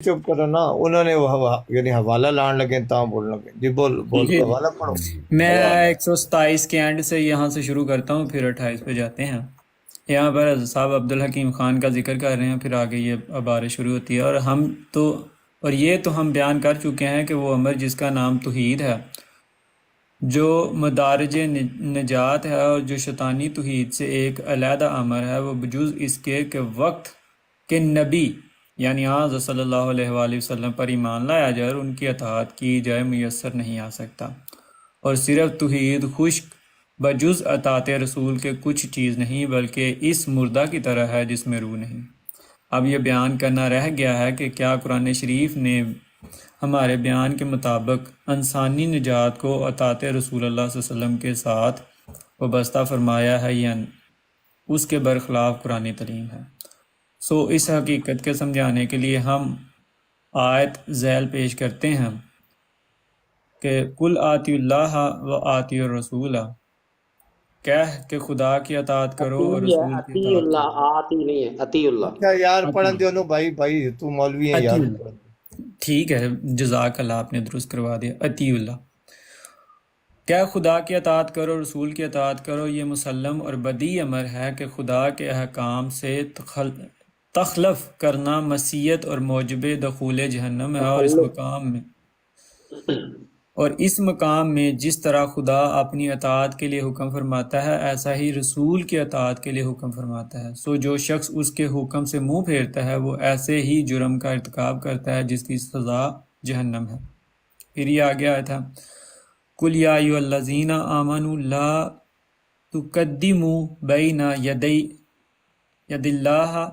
چپ کرو نا، انہوں نے یعنی حوالہ لان لگے تاں بول لگے جی، بول بول جی حوالہ پڑھو میں حوالہ۔ 127 کے اینڈ سے یہاں سے شروع کرتا ہوں، پھر 28 پہ جاتے ہیں۔ یہاں پر حضرت صاحب عبدالحکیم خان کا ذکر کر رہے ہیں، پھر آگے یہ عبارت شروع ہوتی ہے، اور یہ تو ہم بیان کر چکے ہیں کہ وہ امر جس کا نام توحید ہے، جو مدارج نجات ہے، اور جو شیطانی توحید سے ایک علیحدہ امر ہے، وہ بجز اس کے کہ وقت کے نبی یعنی حضرت صلی اللہ علیہ وآلہ وسلم پر ایمان لایا جائے اور ان کی اطاعت کی جائے میسر نہیں آ سکتا، اور صرف توحید خشک بجز اطاعت رسول کے کچھ چیز نہیں، بلکہ اس مردہ کی طرح ہے جس میں روح نہیں۔ اب یہ بیان کرنا رہ گیا ہے کہ کیا قرآن شریف نے ہمارے بیان کے مطابق انسانی نجات کو اطاعت رسول اللہ صلی اللہ علیہ وسلم کے ساتھ وابستہ فرمایا ہے یا اس کے برخلاف قرآن تعلیم ہے؟ اس حقیقت کے سمجھانے کے لیے ہم آیت ذیل پیش کرتے ہیں کہ کل آتی اللہ و آتی الرسول، کہہ کہ خدا کی اطاعت کرو اور عطی ہے، رسول کی عطی اطاعت اللہ، کرو۔ آتی نہیں ہے، عطی اللہ۔ اچھا یار عطی پڑھن دیو نو بھائی، بھائی تو مولوی ہیں عطی یار، اللہ، ٹھیک ہے، جزاک اللہ، آپ نے درست کروا دیا، عطی اللہ۔ کیا خدا کی اطاعت کرو، رسول کی اطاعت کرو، یہ مسلم اور بدیع امر ہے کہ خدا کے احکام سے تخلف کرنا مسیت اور موجب دخول جہنم ہے، اور اس مقام میں جس طرح خدا اپنی اطاعت کے لیے حکم فرماتا ہے، ایسا ہی رسول کی اطاعت کے لیے حکم فرماتا ہے۔ جو شخص اس کے حکم سے منہ پھیرتا ہے، وہ ایسے ہی جرم کا ارتکاب کرتا ہے جس کی سزا جہنم ہے۔ پھر یہ آگے آیا تھا قُلْ يَا أَيُّهَا الَّذِينَ آمَنُوا لَا تُقَدِّمُوا بَيْنَ يَدَيْ اللَّهِ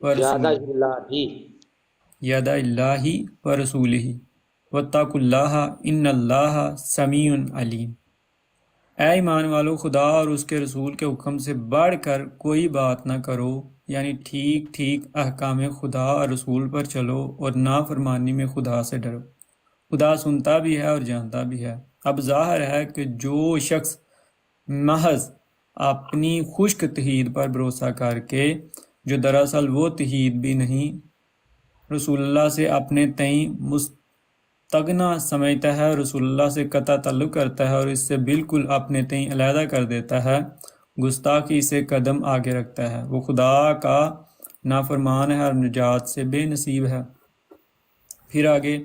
زیادہ وَرَسُولِهِ اللہ جی، يَدَ اللَّهِ وَرَسُولِهِ وَاتَّقُوا اللَّهَ إِنَّ اللَّهَ سَمِيعٌ عَلِيمٌ۔ اے ایمان والو، خدا اور اس کے رسول کے حکم سے بڑھ کر کوئی بات نہ کرو، یعنی ٹھیک ٹھیک احکام خدا اور رسول پر چلو اور نافرمانی میں خدا سے ڈرو۔ خدا سنتا بھی ہے اور جانتا بھی ہے۔ اب ظاہر ہے کہ جو شخص محض اپنی خشک توحید پر بھروسہ کر کے، جو دراصل وہ توحید بھی نہیں، رسول اللہ سے اپنے تئیں مستغنا سمجھتا ہے، رسول اللہ سے قطع تعلق کرتا ہے اور اس سے بالکل اپنے تئیں علیحدہ کر دیتا ہے، گستاخی سے قدم آگے رکھتا ہے، وہ خدا کا نافرمان ہے اور نجات سے بے نصیب ہے۔ پھر آگے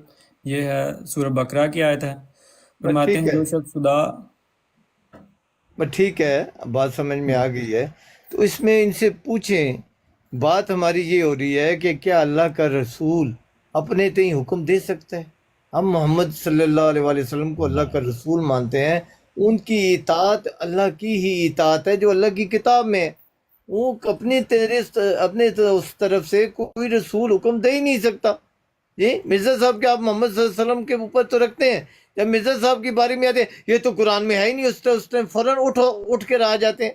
یہ ہے سورہ بقرہ کی آیت ہے، بس فرماتے ٹھیک ہیں ہے، جو شخص خدا بس ٹھیک ہے، بات سمجھ میں آ گئی ہے۔ تو اس میں ان سے پوچھیں، بات ہماری یہ ہو رہی ہے کہ کیا اللہ کا رسول اپنے تئیں حکم دے سکتا ہے؟ ہم محمد صلی اللہ علیہ وآلہ وسلم کو اللہ کا رسول مانتے ہیں، ان کی اطاعت اللہ کی ہی اطاعت ہے جو اللہ کی کتاب میں ہے۔ وہ اپنے اس طرف سے کوئی رسول حکم دے ہی نہیں سکتا۔ جی مرزا صاحب کے آپ محمد صلی اللہ علیہ وسلم کے اوپر تو رکھتے ہیں، جب مرزا صاحب کی باری میں آتے ہیں یہ تو قرآن میں ہے ہی نہیں، اس ٹائم فوراً اٹھ کے آ جاتے ہیں۔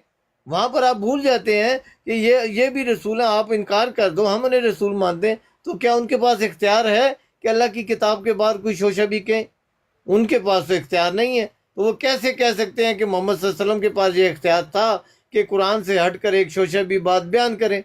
وہاں پر آپ بھول جاتے ہیں کہ یہ بھی رسول ہیں، آپ انکار کر دو، ہم انہیں رسول مانتے ہیں، تو کیا ان کے پاس اختیار ہے کہ اللہ کی کتاب کے بعد کوئی شوشہ بھی کہیں؟ ان کے پاس تو اختیار نہیں ہے، تو وہ کیسے کہہ سکتے ہیں کہ محمد صلی اللہ علیہ وسلم کے پاس یہ اختیار تھا کہ قرآن سے ہٹ کر ایک شوشہ بھی بات بیان کریں؟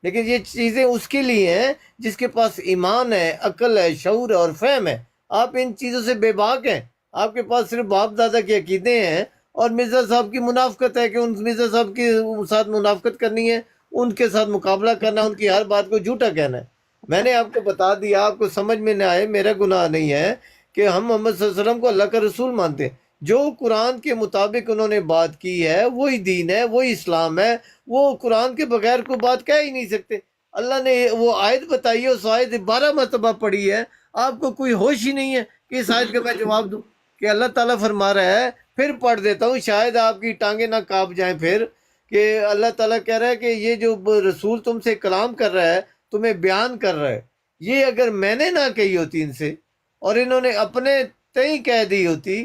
لیکن یہ چیزیں اس کے لیے ہیں جس کے پاس ایمان ہے، عقل ہے، شعور ہے اور فہم ہے۔ آپ ان چیزوں سے بے باک ہیں، آپ کے پاس صرف باپ دادا کے عقیدے ہیں، اور مرزا صاحب کی منافقت ہے کہ ان مرزا صاحب کے ساتھ منافقت کرنی ہے، ان کے ساتھ مقابلہ کرنا ہے، ان کی ہر بات کو جھوٹا کہنا ہے۔ میں نے آپ کو بتا دیا، آپ کو سمجھ میں نہ آئے میرا گناہ نہیں ہے کہ ہم محمد صلی اللہ علیہ وسلم کو اللہ کا رسول مانتے ہیں۔ جو قرآن کے مطابق انہوں نے بات کی ہے وہی دین ہے، وہی اسلام ہے، وہ قرآن کے بغیر کوئی بات کہہ ہی نہیں سکتے۔ اللہ نے وہ آیت بتائی ہے، اس آیت 12 مرتبہ پڑھی ہے، آپ کو کوئی ہوش ہی نہیں ہے کہ اس آیت کا میں جواب دوں کہ اللہ تعالیٰ فرما رہا ہے۔ پھر پڑھ دیتا ہوں، شاید آپ کی ٹانگیں نہ کانپ جائیں پھر، کہ اللہ تعالیٰ کہہ رہا ہے کہ یہ جو رسول تم سے کلام کر رہا ہے، تمہیں بیان کر رہا ہے، یہ اگر میں نے نہ کہی ہوتی ان سے اور انہوں نے اپنے تئیں کہہ دی ہوتی،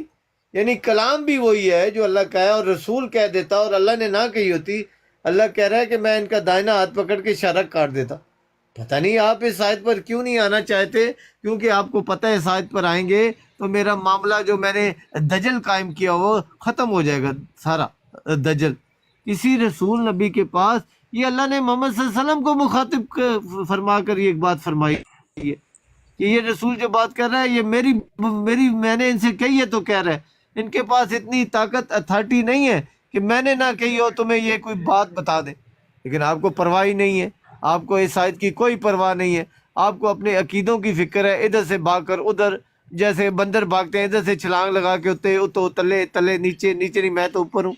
یعنی کلام بھی وہی ہے جو اللہ کا ہے اور رسول کہہ دیتا اور اللہ نے نہ کہی ہوتی، اللہ کہہ رہا ہے کہ میں ان کا دائنا ہاتھ پکڑ کے اشارہ کاٹ دیتا۔ پتہ نہیں آپ اس آیت پر کیوں نہیں آنا چاہتے، کیونکہ آپ کو پتہ ہے اس آیت پر آئیں گے تو میرا معاملہ جو میں نے دجل قائم کیا وہ ختم ہو جائے گا سارا دجل۔ کسی رسول نبی کے پاس، یہ اللہ نے محمد صلی اللہ علیہ وسلم کو مخاطب فرما کر یہ ایک بات فرمائی ہے کہ یہ رسول جو بات کر رہا ہے یہ میری میں نے ان سے کہی ہے تو کہہ رہا ہے. ان کے پاس اتنی طاقت اتھارٹی نہیں ہے کہ میں نے نہ کہی ہو تمہیں یہ کوئی بات بتا دے. لیکن آپ کو پرواہ ہی نہیں ہے، آپ کو اس آیت کی کوئی پرواہ نہیں ہے، آپ کو اپنے عقیدوں کی فکر ہے. ادھر سے بھاگ کر ادھر، جیسے بندر بھاگتے ہیں، ادھر سے چھلانگ لگا کے تو تلے نیچے نہیں، میں تو اوپر ہوں.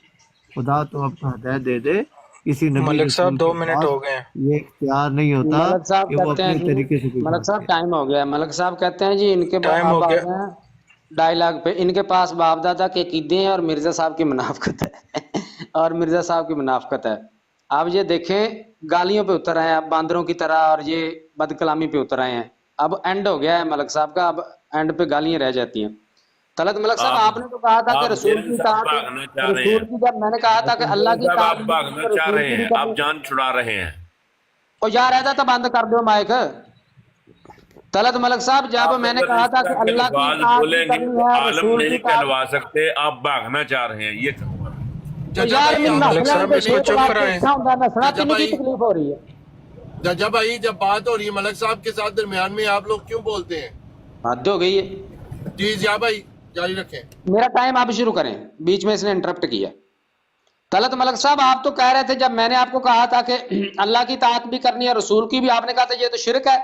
خدا تو آپ کو ہدایت دے دے. کسی نبی ملک رسول صاحب 2 کے منٹ پاس ہو گئے ہیں. یہ اختیار نہیں ہوتا ملک صاحب کہ وہ کہتے ہیں اپنے جی، طریقے سے کوئی ملک بات صاحب کرے. ٹائم ہو گیا. ملک صاحب کہتے ہیں جی ان کے ٹائم آپ ہو آ گیا. گئے ہیں ڈائلاگ پہ. ان کے پاس باپ دادا کے عقیدے ہیں اور مرزا صاحب کی منافقت ہے اور مرزا صاحب کی منافقت ہے. آپ یہ دیکھیں گالیوں پہ اتر آئے ہیں اب باندروں کی طرح اور یہ بد کلامی پہ اتر آئے ہیں. اب اینڈ ہو گیا ہے ملک صاحب کا، اب اینڈ پہ گالیاں رہ جاتی ہیں. طلعت ملک صاحب آپ نے تو کہا تھا کہ آپ رسول جیل کی صاحب اطاعت، بھاگنا چاہ رہے رسول ہیں. کی، جب میں نے کہا تھا کہ اللہ جیل کی صاحب اطاعت آپ بھی کرنی بھاگنا ہے چاہ رسول رہے کی بھی ہیں، کرنی آپ ہے. جان چھڑا رہے ہیں. اور یار ایسا تو بند کر دو مائک. طلعت ملک صاحب جب آپ میں نے اگر کہا اس تھا کہ طرح کے اللہ کی الفاظ اطاعت بھی بولیں گے کرنی تو ہے عالم رسول کی نہیں اطاعت. کہلوا سکتے. آپ بھاگنا چاہ رہے ہیں، یہ کہلوا. تو ججا یار بھائی میں آپ ملک نسنا صاحب تو میں اس کو نے ایک چپ بات کرائیں. پوچھنا ہوتا ہے، نسنا ججا تین کی بھائی تکلیف ہو رہی ہے. ججا بھائی جب بات ہو رہی ہے ملک صاحب کے ساتھ درمیان میں آپ لوگ کیوں بولتے ہیں؟ حد ہو گئی ہے. جی جا بھائی جاری رکھیں. میرا ٹائم آپ شروع کریں، بیچ میں اس نے انٹرپٹ کیا. طلعت ملک صاحب آپ تو کہہ رہے تھے جب میں نے آپ کو کہا تھا کہ اللہ کی اطاعت بھی کرنی ہے رسول کی بھی، آپ نے کہا تھا یہ تو شرک ہے.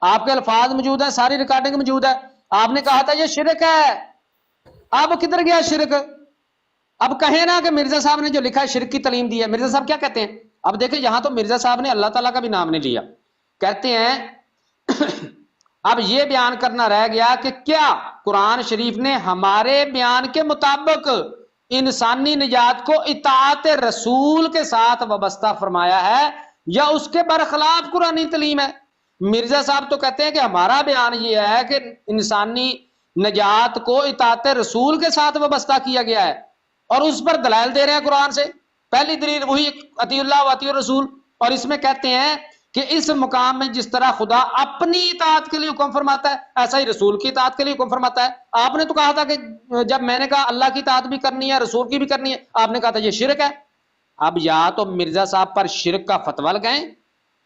آپ کے الفاظ موجود ہیں، ساری ریکارڈنگ موجود ہے. آپ نے کہا تھا یہ شرک ہے. اب کدھر گیا شرک؟ اب کہیں نا کہ مرزا صاحب نے جو لکھا ہے شرک کی تعلیم دی ہے. مرزا صاحب کیا کہتے ہیں؟ اب دیکھیں یہاں تو مرزا صاحب نے اللہ تعالیٰ کا بھی نام نہیں لیا. کہتے ہیں اب یہ بیان کرنا رہ گیا کہ کیا قرآن شریف نے ہمارے بیان کے مطابق انسانی نجات کو اطاعت رسول کے ساتھ وابستہ فرمایا ہے یا اس کے برخلاف قرآنی تعلیم ہے؟ مرزا صاحب تو کہتے ہیں کہ ہمارا بیان یہ ہے کہ انسانی نجات کو اطاعت رسول کے ساتھ وابستہ کیا گیا ہے، اور اس پر دلائل دے رہے ہیں قرآن سے. پہلی دلیل وہی اطیع اللہ و اطیع الرسول. اور اس میں کہتے ہیں کہ اس مقام میں جس طرح خدا اپنی اطاعت کے لیے حکم فرماتا ہے ایسا ہی رسول کی اطاعت کے لیے حکم فرماتا ہے. آپ نے تو کہا تھا کہ جب میں نے کہا اللہ کی اطاعت بھی کرنی ہے رسول کی بھی کرنی ہے، آپ نے کہا تھا یہ شرک ہے. اب یا تو مرزا صاحب پر شرک کا فتویٰ لگائیں،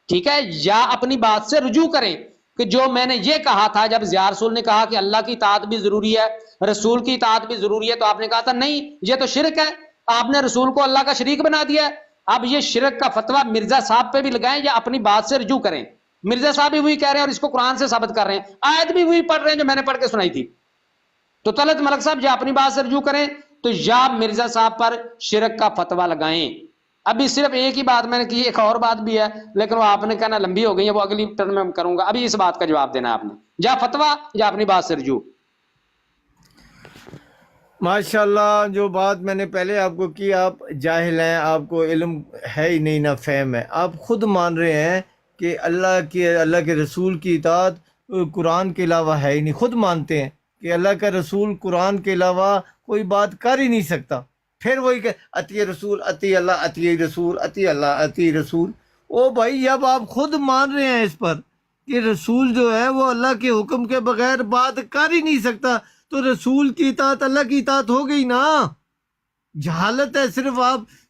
ٹھیک ہے، یا اپنی بات سے رجوع کریں کہ جو میں نے یہ کہا تھا جب ضیاء رسول نے کہا کہ اللہ کی اطاعت بھی ضروری ہے رسول کی اطاعت بھی ضروری ہے، تو آپ نے کہا تھا نہیں یہ تو شرک ہے، آپ نے رسول کو اللہ کا شریک بنا دیا ہے. اب یہ شرک کا فتویٰ مرزا صاحب پہ بھی لگائیں یا اپنی بات سے رجوع کریں. مرزا صاحب بھی وہی کہہ رہے ہیں اور اس کو قرآن سے ثابت کر رہے ہیں، آیت بھی وہی پڑھ رہے ہیں جو میں نے پڑھ کے سنائی تھی. تو طلعت ملک صاحب یا اپنی بات سے رجوع کریں تو یا مرزا صاحب پر شرک کا فتویٰ لگائیں. ابھی صرف ایک ہی بات میں نے کی، ایک اور بات بھی ہے لیکن وہ آپ نے کہنا لمبی ہو گئی ہے، وہ اگلی ٹرن میں کروں گا. ابھی اس بات کا جواب دینا آپ نے، یا فتویٰ یا اپنی بات سے رجوع. ماشاءاللہ جو بات میں نے پہلے آپ کو کی، آپ جاہل ہیں، آپ کو علم ہے ہی نہیں، نہ فہم ہے. آپ خود مان رہے ہیں کہ اللہ کے رسول کی اطاعت قرآن کے علاوہ ہے ہی نہیں. خود مانتے ہیں کہ اللہ کا رسول قرآن کے علاوہ کوئی بات کر ہی نہیں سکتا. پھر وہی کہ اطیع رسول اطیع اللہ اطیع رسول اطیع اللہ اطیع رسول. او بھائی جب آپ خود مان رہے ہیں اس پر کہ رسول جو ہے وہ اللہ کے حکم کے بغیر بات کر ہی نہیں سکتا، تو رسول کی اطاعت اللہ کی اطاعت ہو گئی نا. جہالت ہے.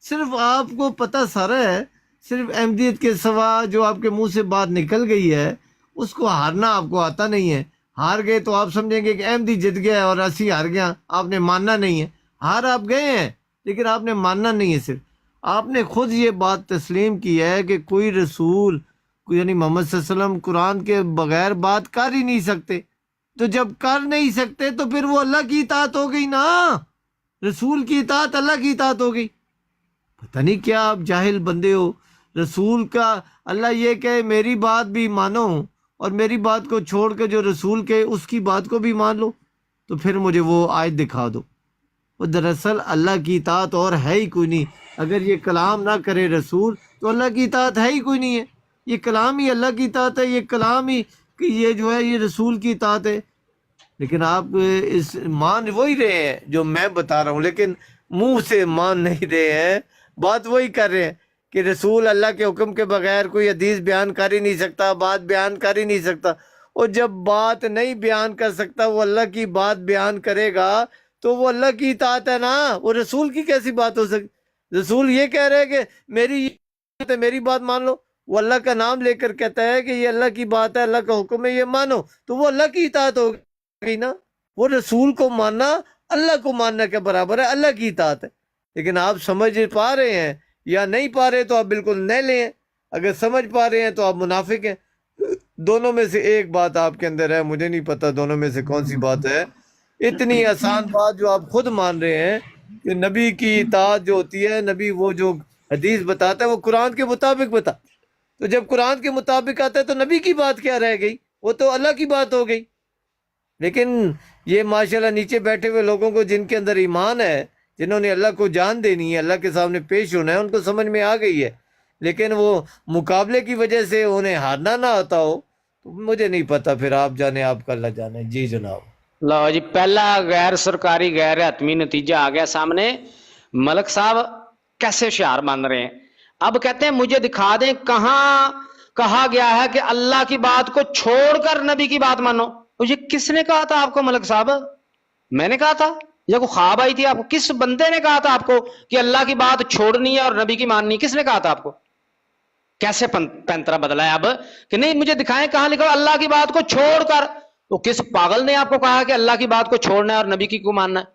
صرف آپ کو پتہ سارا ہے، صرف احمدیت کے سوا جو آپ کے منہ سے بات نکل گئی ہے اس کو ہارنا آپ کو آتا نہیں ہے. ہار گئے تو آپ سمجھیں گے کہ احمدی جیت گیا اور اسی ہار گیا. آپ نے ماننا نہیں ہے. ہار آپ گئے ہیں لیکن آپ نے ماننا نہیں ہے. صرف آپ نے خود یہ بات تسلیم کی ہے کہ کوئی رسول یعنی محمد صلی اللہ علیہ وسلم قرآن کے بغیر بات کر ہی نہیں سکتے. تو جب کر نہیں سکتے تو پھر وہ اللہ کی اطاعت ہو گئی نا. رسول کی اطاعت اللہ کی اطاعت ہو گئی. پتہ نہیں کیا آپ جاہل بندے ہو. رسول کا اللہ یہ کہ میری بات بھی مانو اور میری بات کو چھوڑ کے جو رسول کے اس کی بات کو بھی مان لو، تو پھر مجھے وہ آیت دکھا دو. وہ دراصل اللہ کی اطاعت اور ہے ہی کوئی نہیں. اگر یہ کلام نہ کرے رسول تو اللہ کی اطاعت ہے ہی کوئی نہیں ہے. یہ کلام ہی اللہ کی اطاعت ہے، یہ کلام ہی کہ یہ جو ہے یہ رسول کی اطاعت ہے. لیکن آپ اس مان وہی رہے ہیں جو میں بتا رہا ہوں، لیکن منہ سے مان نہیں رہے ہیں. بات وہی کر رہے ہیں کہ رسول اللہ کے حکم کے بغیر کوئی حدیث بیان کر ہی نہیں سکتا، بات بیان کر ہی نہیں سکتا. اور جب بات نہیں بیان کر سکتا وہ اللہ کی بات بیان کرے گا تو وہ اللہ کی اطاعت ہے نا. وہ رسول کی کیسی بات ہو سکتی؟ رسول یہ کہہ رہے کہ میری بات مان لو، وہ اللہ کا نام لے کر کہتا ہے کہ یہ اللہ کی بات ہے، اللہ کا حکم ہے، یہ مانو، تو وہ اللہ کی اطاعت ہو گئی نا۔ وہ رسول کو ماننا اللہ کو ماننا کے برابر ہے، اللہ کی اطاعت ہے۔ لیکن آپ سمجھ پا رہے ہیں یا نہیں پا رہے تو آپ بالکل نہ لیں، اگر سمجھ پا رہے ہیں تو آپ منافق ہیں۔ دونوں میں سے ایک بات آپ کے اندر ہے، مجھے نہیں پتا دونوں میں سے کون سی بات ہے۔ اتنی آسان بات جو آپ خود مان رہے ہیں کہ نبی کی اطاعت جو ہوتی ہے، نبی وہ جو حدیث بتاتا ہے وہ قرآن کے مطابق بتا، تو جب قرآن کے مطابق آتا ہے تو نبی کی بات کیا رہ گئی، وہ تو اللہ کی بات ہو گئی۔ لیکن یہ ماشاءاللہ نیچے بیٹھے ہوئے لوگوں کو جن کے اندر ایمان ہے، جنہوں نے اللہ کو جان دینی ہے، اللہ کے سامنے پیش ہونا ہے، ان کو سمجھ میں آ گئی ہے، لیکن وہ مقابلے کی وجہ سے انہیں ہارنا نہ آتا ہو تو مجھے نہیں پتا، پھر آپ جانے، آپ کا اللہ جانے۔ جی جناب۔ لو جی، پہلا غیر سرکاری غیر حتمی نتیجہ آ گیا سامنے۔ ملک صاحب کیسے ہوشیار مان رہے ہیں، اب کہتے ہیں مجھے دکھا دیں کہاں کہا گیا ہے کہ اللہ کی بات کو چھوڑ کر نبی کی بات مانو۔ یہ کس نے کہا تھا آپ کو ملک صاحب؟ میں نے کہا تھا یا کوئی خواب آئی تھی آپ کو؟ کس بندے نے کہا تھا آپ کو کہ اللہ کی بات چھوڑنی ہے اور نبی کی ماننی؟ کس نے کہا تھا آپ کو؟ کیسے پینترا بدلا ہے اب کہ نہیں مجھے دکھائیں کہاں لکھا اللہ کی بات کو چھوڑ کر؟ تو کس پاگل نے آپ کو کہا کہ اللہ کی بات کو چھوڑنا ہے اور نبی کی کو ماننا ہے؟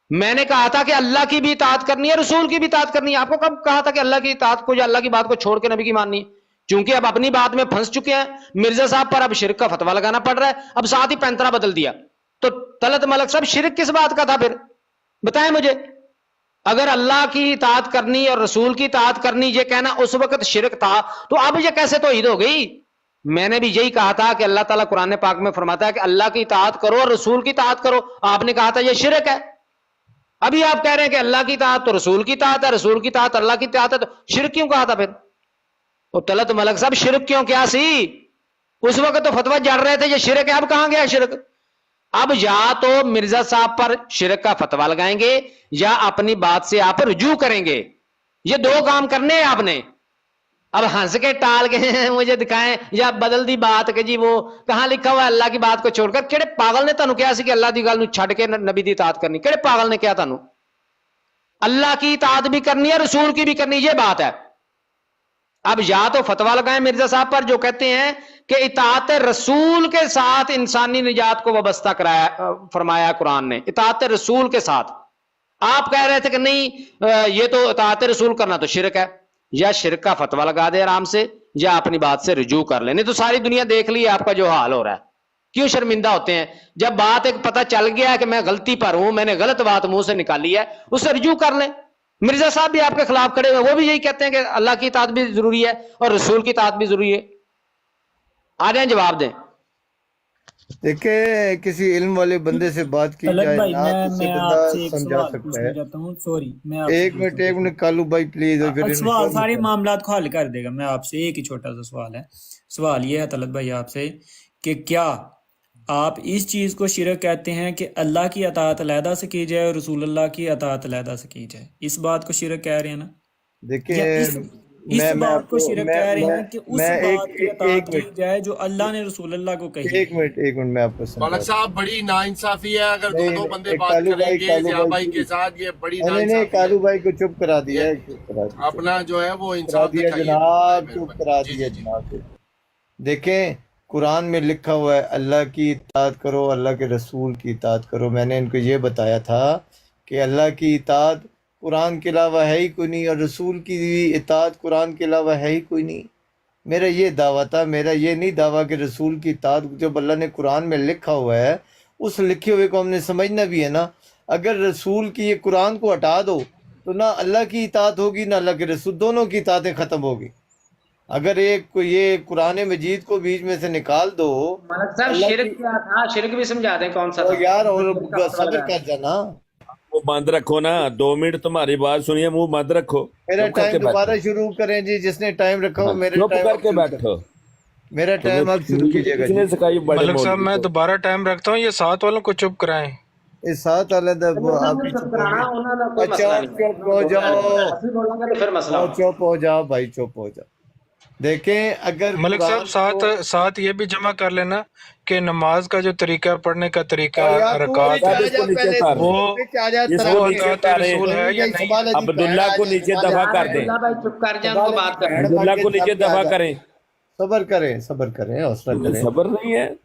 میں نے کہا تھا کہ اللہ کی بھی اطاعت کرنی ہے، رسول کی بھی اطاعت کرنی ہے۔ آپ کو کب کہا تھا کہ اللہ کی اطاعت کو یا اللہ کی بات کو چھوڑ کے نبی کی ماننی ہے؟ چونکہ اب اپنی بات میں پھنس چکے ہیں، مرزا صاحب پر اب شرک کا فتویٰ لگانا پڑ رہا ہے، اب ساتھ ہی پینترا بدل دیا۔ تو طلعت ملک صاحب شرک کس بات کا تھا پھر؟ بتائیں مجھے۔ اگر اللہ کی اطاعت کرنی اور رسول کی اطاعت کرنی یہ کہنا اس وقت شرک تھا، تو اب یہ کیسے توحید ہو گئی؟ میں نے بھی یہی کہا تھا کہ اللہ تعالیٰ قرآن پاک میں فرماتا ہے کہ اللہ کی اطاعت کرو اور رسول کی اطاعت کرو، آپ نے کہا تھا یہ شرک ہے۔ ابھی آپ کہہ رہے ہیں کہ اللہ کی اطاعت تو رسول کی اطاعت ہے، رسول کی اطاعت اللہ کی اطاعت ہے، تو شرک کیوں کہا تھا پھر؟ اور طلعت ملک صاحب شرک کیوں کیا سی؟ اس وقت تو فتویٰ جڑ رہے تھے یہ شرک ہے، اب کہاں گیا شرک؟ اب یا تو مرزا صاحب پر شرک کا فتویٰ لگائیں گے یا اپنی بات سے آپ رجوع کریں گے، یہ دو کام کرنے ہیں آپ نے۔ اب ہنس کے ٹال کے مجھے دکھائیں یا بدل دی بات کہ جی وہ کہاں لکھا ہوا ہے اللہ کی بات کو چھوڑ کر؟ کہڑے پاگل نے تانوں کہا سی کہ اللہ دی گل نو چھڈ کے نبی دی اطاعت کرنی؟ کہڑے پاگل نے کہا تانوں؟ اللہ کی اطاعت بھی کرنی ہے، رسول کی بھی کرنی، یہ بات ہے۔ اب یا تو فتویٰ لگائیں مرزا صاحب پر جو کہتے ہیں کہ اطاعت رسول کے ساتھ انسانی نجات کو وابستہ کرایا فرمایا قرآن نے، اطاعت رسول کے ساتھ۔ آپ کہہ رہے تھے کہ نہیں یہ تو اطاعت رسول کرنا تو شرک ہے، یا شرک کا فتویٰ لگا دے آرام سے یا اپنی بات سے رجوع کر لیں۔ نہیں تو ساری دنیا دیکھ لی آپ کا جو حال ہو رہا ہے، کیوں شرمندہ ہوتے ہیں؟ جب بات ایک پتہ چل گیا ہے کہ میں غلطی پر ہوں، میں نے غلط بات منہ سے نکالی ہے، اس سے رجوع کر لیں۔ مرزا صاحب بھی آپ کے خلاف کھڑے ہوئے، وہ بھی یہی کہتے ہیں کہ اللہ کی اطاعت بھی ضروری ہے اور رسول کی اطاعت بھی ضروری ہے۔ آ جائیں جواب دیں۔ دیکھیں کسی علم والے بندے سے بات کی طلعت جائے بھائی نا تو اسے میں بندہ آپ سے ایک سمجھا سوال سکتا پوچھنا ہے۔ چاہتا ہوں، سوری میں آپ ایک منٹ کالو بھائی پلیز، اور پھر سوال سارے معاملات کو حل کر دے گا۔ میں آپ سے ایک ہی چھوٹا سا سوال ہے، سوال یہ ہے طلعت بھائی آپ سے کہ کیا آپ اس چیز کو شرک کہتے ہیں کہ اللہ کی اطاعت علیحدہ سے کی جائے اور رسول اللہ کی اطاعت علیحدہ سے کی جائے؟ اس بات کو شرک کہہ رہے ہیں نا؟ دیکھیں یا اس بات کو شرک کہہ رہے ہیں کہ اس میں بات کی ایک اطاعت کی منٹ جائے جو اللہ نے رسول اللہ کو کہی؟ ایک منٹ میں آپ کو ملک سمجھا صاحب بڑی ناانصافی ہے اگر نہیں دونوں بندے نہیں، بات کالو کریں بھائی گے کالو ضیاء بھائی بھائی کے ساتھ، یہ بڑی نہیں نہیں، ناانصافی کالو ہے۔ بھائی کو چپ کرا دیا ہے، یہ چپ کرا دیا، اپنا جو ہے وہ کرا انصاف دیا دکھائیے جناب، چپ مہربانی۔ کرا جی دیا جی جی۔ جناب۔ دیکھیں قرآن میں لکھا ہوا ہے اللہ کی اطاعت کرو، اللہ کے رسول کی اطاعت کرو۔ میں نے ان کو یہ بتایا تھا کہ اللہ کی اطاعت قرآن کے علاوہ ہے ہی کوئی نہیں، اور رسول کی اطاعت قرآن کے علاوہ ہے ہی کوئی نہیں۔ میرا یہ دعویٰ تھا، میرا یہ نہیں دعویٰ کہ رسول کی اطاعت جب اللہ نے قرآن میں لکھا ہوا ہے اس لکھے ہوئے کو ہم نے سمجھنا بھی ہے نا۔ اگر رسول کی یہ قرآن کو ہٹا دو تو نہ اللہ کی اطاعت ہوگی نہ اللہ کے رسول، دونوں کی اطاعتیں ختم ہوگی۔ اگر یہ قرآن مجید کو بیچ میں سے نکال دو، ملک صاحب اللہ شرک کی کیا تھا؟ شرک بھی سمجھا دیں کون سا تو تھا؟ یار اور شرک کا فتویٰ صبر لگایا۔ کر جانا، وہ بند رکھو نا، 2 منٹ تمہاری بات سنیے، منہ بند رکھو، میرا چپ کر ٹائم کے دوبارہ بیٹھو، شروع کریں جی، جس نے ٹائم رکھا ہو میرا چپ ٹائم کر اب کے شروع کریں، بیٹھو۔ میرا ٹائم اب شروع کیجیے گا کس جی۔ نے سکھائی بڑے ملک صاحب مولوی میں کو؟ دوبارہ ٹائم رکھتا ہوں، یہ ساتھ والوں کو چپ کرائیں۔ اس ساتھ علیحدہ آپ بھی چپ ہوں گے؟ انہوں نے کوئی اچھا مسئلہ نہیں ہے، چپ ہو جاؤ، اصلی بولیں گے تو پھر مسئلہ اور ہوگا۔ چپ ہو جاؤ بھائی، چپ ہو جاؤ۔ देखें अगर मलिक साहब कुरान को साथ ये भी जमा कर लेना कि नमाज का जो तरीका पढ़ने का तरीका और यार तू रकात नीचे है आ इसको जा नीचे पहले उतार तू वो नीचे आ जा इसको वो नीचे अतात उतारे रसूल है या नहीं है? अब्दुल्ला को नीचे दफा कर दें, अब्दुल्ला भाई चुप कर जाए, उनको बात करें। अब्दुल्ला को नीचे दफा करें। सबर करें हौसला करें। सब्र नहीं है।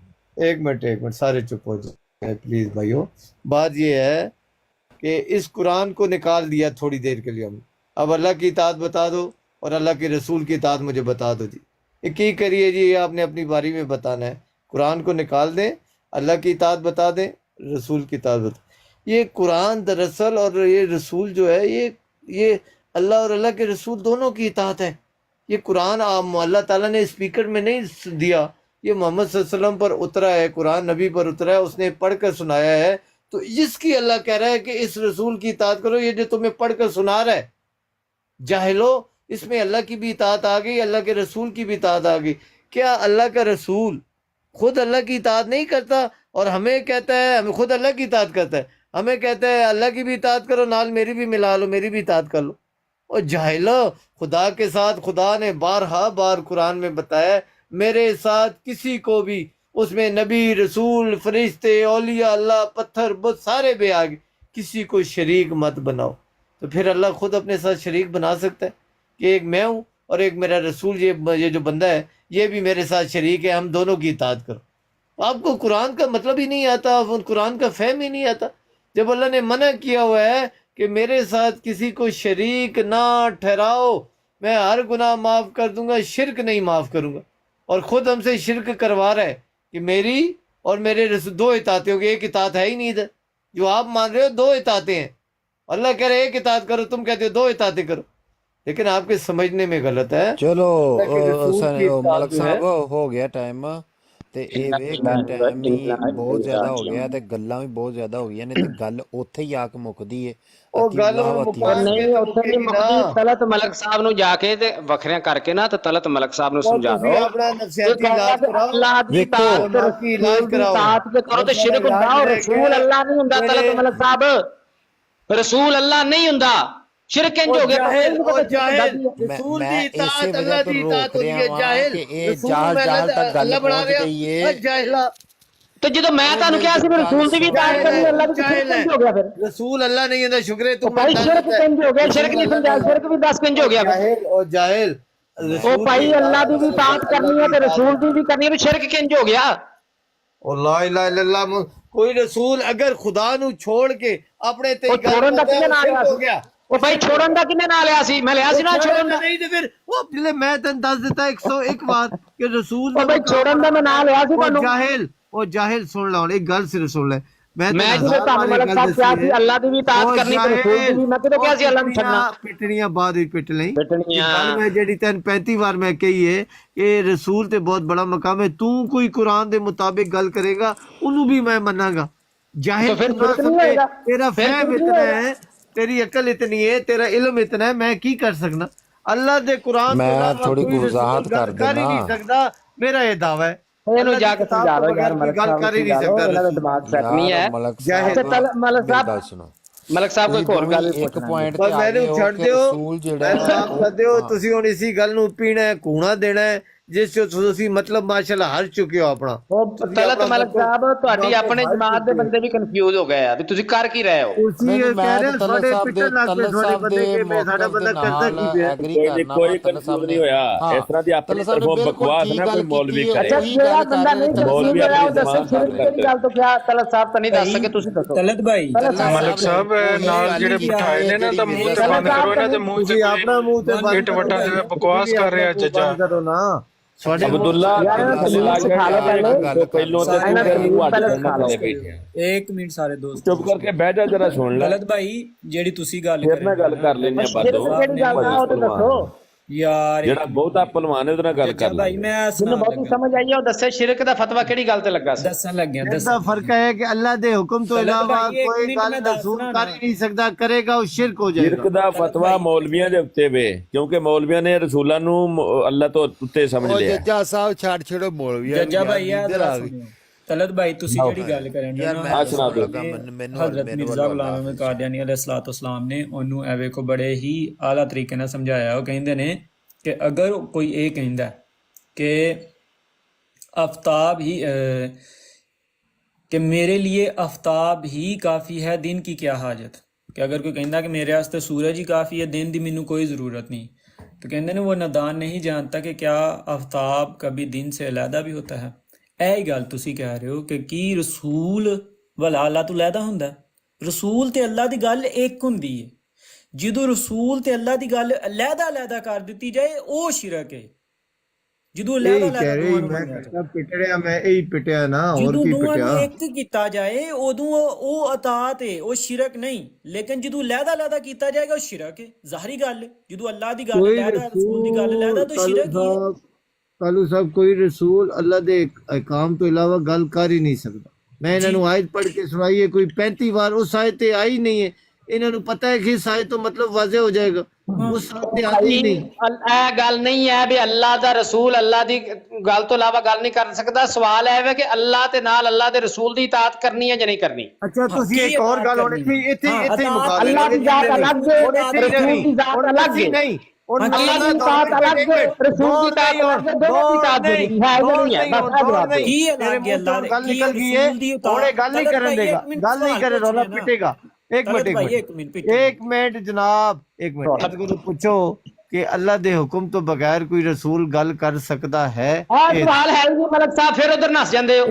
एक मिनट सारे चुप हो जाए प्लीज भाइयों। बात ये है कि इस कुरान को निकाल दिया थोड़ी देर के लिए हम, अब अल्लाह की इताअत बता दो और अल्लाह के रसूल की इताअत मुझे बता दो जी। ये की करिए जी, ये आपने अपनी बारी में बताना है। कुरान को निकाल दें, अल्लाह की इताअत बता दें, रसूल की इताअत बता। ये कुरान दरअसल और ये रसूल जो है ये अल्लाह और अल्लाह के रसूल दोनों की इताअत है। ये कुरान अल्लाह ताला ने स्पीकर में नहीं दिया, ये मोहम्मद सल्लल्लाहु अलैहि वसल्लम पर उतरा है, कुरान नबी पर उतरा है, उसने पढ़कर सुनाया है। तो इसकी अल्लाह कह रहा है कि इस रसूल की इताअत करो, ये जो तुम्हें पढ़कर सुना रहा है। जाहिलो, इसमें अल्लाह की भी इताअत आ गई, अल्लाह के रसूल की भी इताअत आ गई। क्या अल्लाह का रसूल खुद अल्लाह की इताअत नहीं करता और हमें कहता है, हमें खुद अल्लाह की इताअत करता है, हमें कहता है अल्लाह की भी इताअत करो, नाल मेरी भी मिला लो, मेरी भी इताअत कर लो। और जाहिलो, खुदा के साथ खुदा ने बारहा बार कुरान में बताया, मेरे साथ किसी को भी, उसमें नबी रसूल फरिश्ते औलिया अल्लाह पत्थर बहुत सारे भी आ गए, किसी को शरीक मत बनाओ। तो फिर अल्लाह खुद अपने साथ शरीक बना सकता है कि एक मैं हूँ और एक मेरा रसूल, ये जो बंदा है ये भी मेरे साथ शरीक है, हम दोनों की इताअत करो। आपको कुरान का मतलब ही नहीं आता, कुरान का फहम ही नहीं आता। जब अल्लाह ने मना किया हुआ है कि मेरे साथ किसी को शरीक ना ठहराओ, मैं हर गुनाह माफ़ कर दूंगा, शिरक नहीं माफ़ करूंगा, और ख़ुद हमसे शिरक करवा रहा है कि मेरी और मेरे रसूल दो इताअतें होगी। एक इताअत है ही नहीं इधर, जो आप मान रहे हो दो इताअतें हैं। अल्लाह कह रहे एक इताअत करो, तुम कहते हो दो इताअतें करो, लेकिन आपके समझने में गलत है। चलो अल्लाह के रसूल की इताअत मलक जो है, साहब हो गया टाइम ਤੇ ਇਹ ਵੇ ਕਿ ਟਾਈਮ ਹੀ ਬਹੁਤ ਜ਼ਿਆਦਾ ਹੋ ਗਿਆ ਤੇ ਗੱਲਾਂ ਵੀ ਬਹੁਤ ਜ਼ਿਆਦਾ ਹੋ ਗਈਆਂ ਨੇ ਤੇ ਗੱਲ ਉੱਥੇ ਹੀ ਆ ਕੇ ਮੁੱਕਦੀ ਏ। ਉਹ ਗੱਲ ਹੁਣ ਮੁਕਾਨ ਨਹੀਂ ਕੇ ਉੱਥੇ ਨਹੀਂ ਮੁੱਕਦੀ। ਤਲਤ ਮਲਕ ਸਾਹਿਬ ਨੂੰ ਜਾ ਕੇ ਤੇ ਵੱਖਰਿਆਂ ਕਰਕੇ ਨਾ ਤੇ ਤਲਤ ਮਲਕ ਸਾਹਿਬ ਨੂੰ ਸਮਝਾ ਤੁਸੀਂ ਦਿਓ ਆਪਣਾ ਨਫਸੀਆਤੀ ਇਲਾਜ ਕਰਾਓ, ਅੱਲਾਹ ਦੀ ਤਾਕਤ ਤੇ ਨਫਸੀ ਇਲਾਜ ਕਰਾਓ। ਤਾਕਤ ਤੇ ਕਰੋ ਤੇ ਸ਼ਿਰਕ ਹੁੰਦਾ, ਔਰ ਰਸੂਲ ਅੱਲਾਹ ਨਹੀਂ ਹੁੰਦਾ। ਤਲਤ ਮਲਕ ਸਾਹਿਬ ਰਸੂਲ ਅੱਲਾਹ ਨਹੀਂ ਹੁੰਦਾ, शिरक इंज हो गया। रसूल की इताअत अल्लाह की इताअत होती है। जाहिल जाल जाल तक गल पहुंच गई है। जाहिला तो जो मैं ਤੁਹਾਨੂੰ ਕਿਹਾ ਸੀ ਰਸੂਲ ਦੀ ਵੀ ਇਤਾਅਤ ਕਰਨੀ, ਅੱਲਾਹ ਦੀ ਕਿੰਜ ਹੋ ਗਿਆ ਫਿਰ? रसूल अल्लाह नहीं है, शुक्र है तुम ਭਾਈ ਸ਼ਿਰਕ ਕਿੰਜ ਹੋ ਗਿਆ? ਸ਼ਿਰਕ ਨਹੀਂ ਸਮਝਾ, ਸ਼ਿਰਕ ਵੀ 10 ਕਿੰਜ ਹੋ ਗਿਆ ਫਿਰ? जाहिल और जाहिल ਉਹ ਭਾਈ ਅੱਲਾਹ ਦੀ ਵੀ ਇਤਾਅਤ ਕਰਨੀ ਹੈ ਤੇ ਰਸੂਲ ਦੀ ਵੀ ਕਰਨੀ ਹੈ, ਤੇ ਸ਼ਿਰਕ ਕਿੰਜ ਹੋ ਗਿਆ? और ला इलाहा इल्लल्लाह, कोई रसूल अगर खुदा नु छोड़ के अपने ते ਉਹ ਛੋੜਨ ਦਾ ਕਿੰਨੇ ਨਾਲ हो गया। ਉਹ ਭਾਈ ਛੋੜਨ ਦਾ ਕਿੰਨੇ ਨਾਲ ਲਿਆ ਸੀ? ਮੈਂ ਲਿਆ ਸੀ ਨਾ ਛੋੜਨ ਦਾ। नहीं तो फिर वो पहले मैं तन दस देता 101 बार कि रसूल ਉਹ ਭਾਈ ਛੋੜਨ ਦਾ ਮੈਂ ਨਾਲ ਲਿਆ ਸੀ ਤੁਹਾਨੂੰ। जाहिल सुन लो, एक गल सिर्फ सुन ले। मैं जिसे ਤੁਹਾਨੂੰ ਮਲਕ ਸਾਹਿਬ ਕਿਹਾ ਸੀ ਅੱਲਾਹ ਦੀ ਵੀ ਇਤਾਅਤ ਕਰਨੀ ਤੇ ਰਸੂਲ ਦੀ ਵੀ, ਮੈਂ ਕਿਦੋਂ ਕਿਹਾ ਸੀ ਅੱਲਾਹ ਨੂੰ ਛੱਡਣਾ? ਪਿੱਟਣੀਆਂ ਬਾਅਦ ਵਿੱਚ ਪਿੱਟ ਲਈ ਪਿੱਟਣੀਆਂ ਗੱਲ ਮੈਂ ਜਿਹੜੀ ਤੈਨੂੰ 35 ਵਾਰ ਮੈਂ ਕਹੀ ਹੈ ਕਿ ਰਸੂਲ ਤੇ ਬਹੁਤ ਬੜਾ ਮਕਾਮ ਹੈ। ਤੂੰ ਕੋਈ ਕੁਰਾਨ ਦੇ ਮੁਤਾबिक ਗੱਲ ਕਰੇਗਾ ਉਹਨੂੰ ਵੀ ਮੈਂ ਮੰਨਾਂਗਾ। जाहिल तो फिर शिरक नहीं होएगा। तेरा फिर फहम शिरक नहीं इतना होएगा। है, तेरी अकल इतनी है, तेरा इल्म इतना है, मैं की कर सकना? अल्लाह दे कुरान मैं तो अलावा थोड़ी कोई वजाहत रसूल कर कर ही देना। नहीं सकता, मेरा ये दावा है। ਇਹਨੂੰ अल्लाह ਜਾ की ਕੇ किताब ਸਮਝਾ के ਲਓ ਯਾਰ, बगैर ਮਲਕ गल ਸਾਹਿਬ कर ही नहीं ਸਮਝਾ ਲਓ, सकता ਇਹਨਾਂ ਦਾ रसूल। ਦਿਮਾਗ ਸੈੱਟ ਨਹੀਂ ਹੈ। ਮਲਕ जाहिल। ਸਾਹਿਬ ਮਲਕ ਸਾਹਿਬ ਗੱਲ ਸੁਣੋ। ਮਲਕ ਸਾਹਿਬ ਕੋਈ ਹੋਰ ਗੱਲ ਵੀ ਇੱਕ ਪੁੱਛਣਾ। ਪੁਆਇੰਟ ਪਰ ਤੇ ਆ ਮੈਨੂੰ ਗਏ ਹੋ ਛੱਡ ਕਿ ਦਿਓ, ਰਸੂਲ ਜਿਹੜਾ ਮੈਨੂੰ ਆਪ ਛੱਡ ਦਿਓ। ਤੁਸੀਂ ਹੁਣ ਇਸੀ ਗੱਲ ਨੂੰ ਪੀਣਾ ਹੈ, ਕੂਣਾ ਦੇਣਾ ਹੈ, ਜਿਸ ਚੋਂ ਤੁਸੀਂ ਮਤਲਬ ਮਾਸ਼ਾਅੱਲਾ ਹਰ ਚੁੱਕੇ ਹੋ ਆਪਣਾ। ਤਲਤ ਮਲਕ ਸਾਹਿਬ ਤੁਹਾਡੀ ਆਪਣੇ ਜਮਾਤ ਦੇ ਬੰਦੇ ਵੀ ਕਨਫਿਊਜ਼ ਹੋ ਗਏ ਆ ਵੀ ਤੁਸੀਂ ਕਰ ਕੀ ਰਹੇ ਹੋ? ਤੁਸੀਂ ਇਹ ਕਹਿ ਰਹੇ ਹੋ ਸਾਡੇ ਪਿੱਟਣ ਲੱਗ ਪਏ ਤੁਹਾਡੇ ਬੰਦੇ ਕਿ ਮੈਂ ਸਾਡਾ ਬੰਦਾ ਕਰਦਾ ਕੀ ਪਿਆ? ਕੋਈ ਕਨਫਿਊਜ਼ ਨਹੀਂ ਹੋਇਆ। ਇਸ ਤਰ੍ਹਾਂ ਦੀ ਆਪਣੀ ਤਰਫੋਂ ਬਕਵਾਸ ਨਾ ਕੋਈ ਮੌਲਵੀ ਕਰੇ। ਅੱਛਾ ਜਿਹੜਾ ਬੰਦਾ ਨਹੀਂ ਮੌਲਵੀ ਤਨਫਿਊਜ਼ ਹੋਇਆ ਉਹ ਆਪਣੀ ਦੱਸੋ ਜ਼ਬਾਨ ਸ਼ਿਰਕ ਕਿਹੜੀ ਗੱਲ ਤੋਂ ਕਿਹਾ? ਤਲਤ ਸਾਹਿਬ ਤਾਂ ਨਹੀਂ ਦੱਸ ਸਕੇ, ਤੁਸੀਂ ਦੱਸੋ। ਤਲਤ ਭਾਈ ਮਲਕ ਸਾਹਿਬ ਨਾਲ ਜਿਹੜੇ ਬਿਠਾਏ ਨੇ ਨਾ ਤਾਂ ਮੂੰਹ ਤੇ ਬੰਦ ਕਰੋ, ਇਹਨਾਂ ਦੇ ਮੂੰਹ ਤੁਸੀਂ ਤੇ ਆਪਣਾ ਮੂੰਹ ਤੇ ਬੰਦ ਇੱਟ ਵੱਟਾ ਜਿਹਾ ਬਕਵਾਸ ਕਰ ਰਿਹਾ ਜੱਜਾ। ਕਰੋ ਨਾ ਤੁਹਾਡੇ ਅਬਦੁੱਲਾ ਪਹਿਲੋਂ ਤੇ ਇੱਕ ਮਿੰਟ ਸਾਰੇ ਦੋਸਤ ਚੁੱਪ ਕਰਕੇ ਬਹਿ ਜਾ, ਜਰਾ ਸੁਣ ਲੈ। ਤਲਤ ਭਾਈ ਜਿਹੜੀ ਤੁਸੀਂ ਗੱਲ ਫਿਰ ਨਾਲ ਗੱਲ ਕਰ ਲੈਂਦੇ ਆ ਬਾਦੋ। ਕਿਹੜੀ ਗੱਲ ਆ ਉਹ ਤਾਂ ਦੱਸੋ। ਯਾਰ ਜਿਹੜਾ ਬਹੁਤਾ ਪਹਿਲਵਾਨ ਹੈ ਉਹਦੇ ਨਾਲ ਗੱਲ ਕਰ ਲੈ। ਭਾਈ ਮੈਂ ਜਿਹਨੂੰ ਬਹੁਤੀ ਸਮਝ ਆਈ ਹੈ ਉਹ ਦੱਸੇ ਸ਼ਿਰਕ ਦਾ ਫਤਵਾ ਕਿਹੜੀ ਗੱਲ ਤੇ ਲੱਗਾ ਸੀ? ਦੱਸਣ ਲੱਗਿਆ ऐसा फर्क है कि अल्लाह के हुक्म तो अलावा कोई गल रसूल कर ही नहीं सकता, करेगा वो शिरक हो ਸ਼ਿਰਕ जाएगा। ਦਾ ਫਤਵਾ ਮੌਲਵੀਆਂ ਦੇ ਉੱਤੇ ਵੇ, ਕਿਉਂਕਿ ਮੌਲਵੀਆਂ ਨੇ ਰਸੂਲਾਂ ਨੂੰ ਅੱਲਾਹ ਤੋਂ ਉੱਤੇ ਸਮਝ ਉਹ ਲਿਆ। ਜੱਜਾ ਸਾਹਿਬ ਛੱਡ ਛੜੋ ਮੌਲਵੀਆਂ ਜੱਜਾ ਭਾਈ ਇੱਧਰ ਆ ਗਏ। ਤਲਤ ਭਾਈ ਤੁਸੀਂ ਜਿਹੜੀ ਗੱਲ ਕਰਨ ਯਾਰ ਦੇ ਮੈਂ ਸੁਣਾ ਦਿਓ। ਹਜ਼ਰਤ ਮਿਰਜ਼ਾ ਗੁਲਾਮ ਅਹਿਮਦ ਕਾਦੀਆਨੀ ਅਲੈਹਿਸਸਲਾਤੁ ਵਸਸਲਾਮ ਨੇ ਉਹਨੂੰ ਐਵੇਂ ਕੋ ਬੜੇ ਹੀ ਆਲਾ ਤਰੀਕੇ ਨਾਲ ਸਮਝਾਇਆ। ਉਹ ਕਹਿੰਦੇ ਨੇ कि अगर कोई ये कहता कि आफ्ताब ही कि मेरे लिए आफ्ताब ही काफ़ी है, दिन की क्या हाजत। कि अगर कोई कहता कि मेरे वास्ते सूरज ही काफ़ी है, दिन की मैनू कोई ज़रूरत नहीं, तो कहते ने वो नादान नहीं जानता कि क्या आफ्ताब कभी दिन से अलहदा भी होता है। यही गल तुसी कह रहे हो कि की रसूल वाला अल्लाह तो अलहदा हुंदा है। रसूल ते अल्लाह दी गल एक हुंदी है, ਜਦੋਂ ਰਸੂਲ ਤੇ ਅੱਲਾ ਦੀ ਗੱਲ ਅਲੱਗ-ਅਲੱਗ ਕਰ ਦਿੱਤੀ ਜਾਏ ਉਹ ਸ਼ਿਰਕ ਹੈ। ਜਦੋਂ यही ਅਲੱਗ-ਅਲੱਗ कह रही मैं कहता पिटड़िया मैं यही पिटिया ना और ਜਦੋਂ की ਦੋਵਾਂ पिटिया ਨੂੰ ਇੱਕ ਕੀਤਾ ਜਾਏ ਉਦੋਂ ਉਹ ਅਤਾਤ ਹੈ, ਉਹ ਸ਼ਿਰਕ ਨਹੀਂ। ਲੇਕਿਨ ਜਦੋਂ ਅਲੱਗ-ਅਲੱਗ ਕੀਤਾ ਜਾਏਗਾ ਉਹ ਸ਼ਿਰਕ ਹੈ, ਜ਼ਾਹਰੀ ਗੱਲ ਹੈ। ਜਦੋਂ ਅੱਲਾ ਦੀ ਗੱਲ कोई ਅਲੱਗ ਰਸੂਲ ਦੀ ਗੱਲ ਅਲੱਗ ਤਾਂ रसूल ਸ਼ਿਰਕ ਹੀ ਹੈ। कालू साहब कोई रसूल अल्लाह दे काम तो इलावा गल कर ही नहीं सकता। मैं इन्हों आयत पढ़ के सुनाई है कोई 35 बार, उस आयत ते आई नहीं है। इन्होंने पता है कि इस आयत तो मतलब वाजे हो जाएगा, उस आयत ते आती ही नहीं। ਇਹ ਗੱਲ ਨਹੀਂ ਹੈ ਵੀ ਅੱਲਾਹ ਦਾ ਰਸੂਲ ਅੱਲਾਹ ਦੀ ਗੱਲ ਤੋਂ ਇਲਾਵਾ ਗੱਲ ਨਹੀਂ ਕਰ ਸਕਦਾ। ਸਵਾਲ ਇਹ ਹੈ ਕਿ ਅੱਲਾਹ ਤੇ ਨਾਲ ਅੱਲਾਹ ਦੇ ਰਸੂਲ ਦੀ ਇਤਾਅਤ ਕਰਨੀ ਹੈ ਜਾਂ ਨਹੀਂ ਕਰਨੀ। अच्छा ਤੁਸੀਂ ਇੱਕ ਹੋਰ ਗੱਲ ਹੋਣੀ ਸੀ ਇੱਥੇ ਇੱਥੇ ਮੁਕਾ ਦੇਣਾ। ਅੱਲਾਹ ਦੀ ਜ਼ਾਤ ਅਲੱਗ ਹੈ, ਰਸੂਲ ਦੀ ਜ਼ਾਤ ਅਲੱਗ ਹੈ। ਨਹੀਂ ਅੱਲਾਹ ਦੀ ਇਤਾਅਤ ਅਲੱਗ ਹੈ, ਰਸੂਲ ਦੀ ਇਤਾਅਤ ਅਲੱਗ ਹੈ। ਦੋਵਾਂ ਦੀ ਇਤਾਅਤ ਜ਼ਰੂਰੀ ਹੈ ਜਾਂ ਨਹੀਂ ਹੈ, ਬਸ ਇਹ ਜਵਾਬ ਦਿਓ। ਕੀ ਅਲੱਗ ਹੈ ਅੱਲਾ ਦੇ, ਗੱਲ ਕੀ ਨਿਕਲ ਗਈ है ਰਸੂਲ ਦੀ ਉਤਾਰ। थोड़े गल नहीं करने देगा, गल नहीं करे रोला पिटेगा। एक मिनट जनाब, एक मिनट इसको पूछो कि अल्लाह दे हुक्म तो बगैर कोई रसूल गल कर सकता है? सवाल है ही नहीं मलक साहब, फिर उधर नस जाते हो।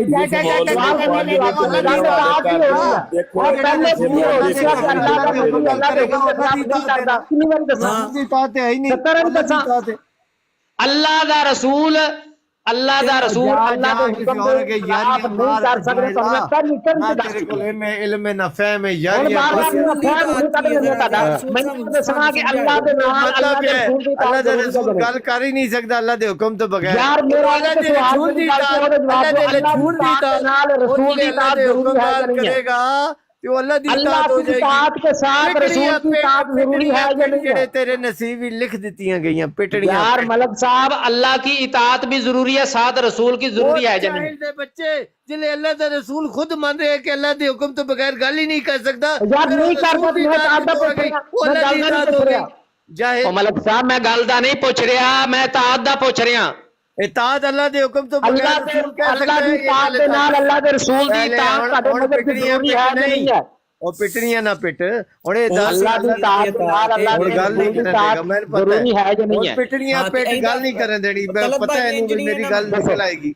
अल्लाह दा रसूल अल्लाह दा रसूल अल्लाह दे हुक्म दे खिलाफ नहीं कर सकदे। तो मैं पहली तेरे को इल्म ना फहम है यार। मैंने दसना कि अल्लाह दे नाल अल्लाह दे रसूल दी अल्लाह दे रसूल गल कर ही नहीं सकता अल्लाह दे हुक्म तो बगैर। यार मेरा रसूल दी नाल रसूल दी इताअत जरूरी है या नहीं है? तो अल्लाह दी अल्लाह इताअत हो की इताअत के साथ रसूल की इताअत जरूरी है या नहीं है? तेरे नसीब ही लिख दित्तियां गईयां पिटड़ियां। यार मलक साहब अल्लाह की इताअत भी जरूरी है, साथ रसूल की जरूरी है या नहीं? दे बच्चे जिन्हें अल्लाह दा रसूल खुद मान रहे हैं कि अल्लाह दे हुक्म तो बगैर गल ही नहीं कर सकता। यार नहीं कर सकता, मैं इताअत दा पूछ रहा, मैं गल दा नहीं पूछ रहा। जाहिल मलक साहब मैं गल दा नहीं पूछ रहा, मैं इताअत दा पूछ रहा। इताअत अल्लाह दे हुक्म तो बगैर अल्लाह रसूल कह सकता अल्लाह दी है। इताअत दे नाल अल्लाह दे रसूल दी इताअत ਤੁਹਾਡੇ ਮਤਲਬ की जरूरी है या नहीं है? और पिटड़ियां ना पिट और ये अल्लाह दी इताअत दे नाल अल्लाह दे गल नहीं रसूल दी करने इताअत देगा। मैंने पता जरूरी है या नहीं और है? पिटड़ियां पिट गल नहीं करने देनी। मैं पता है इन्हें मेरी गल निकल आएगी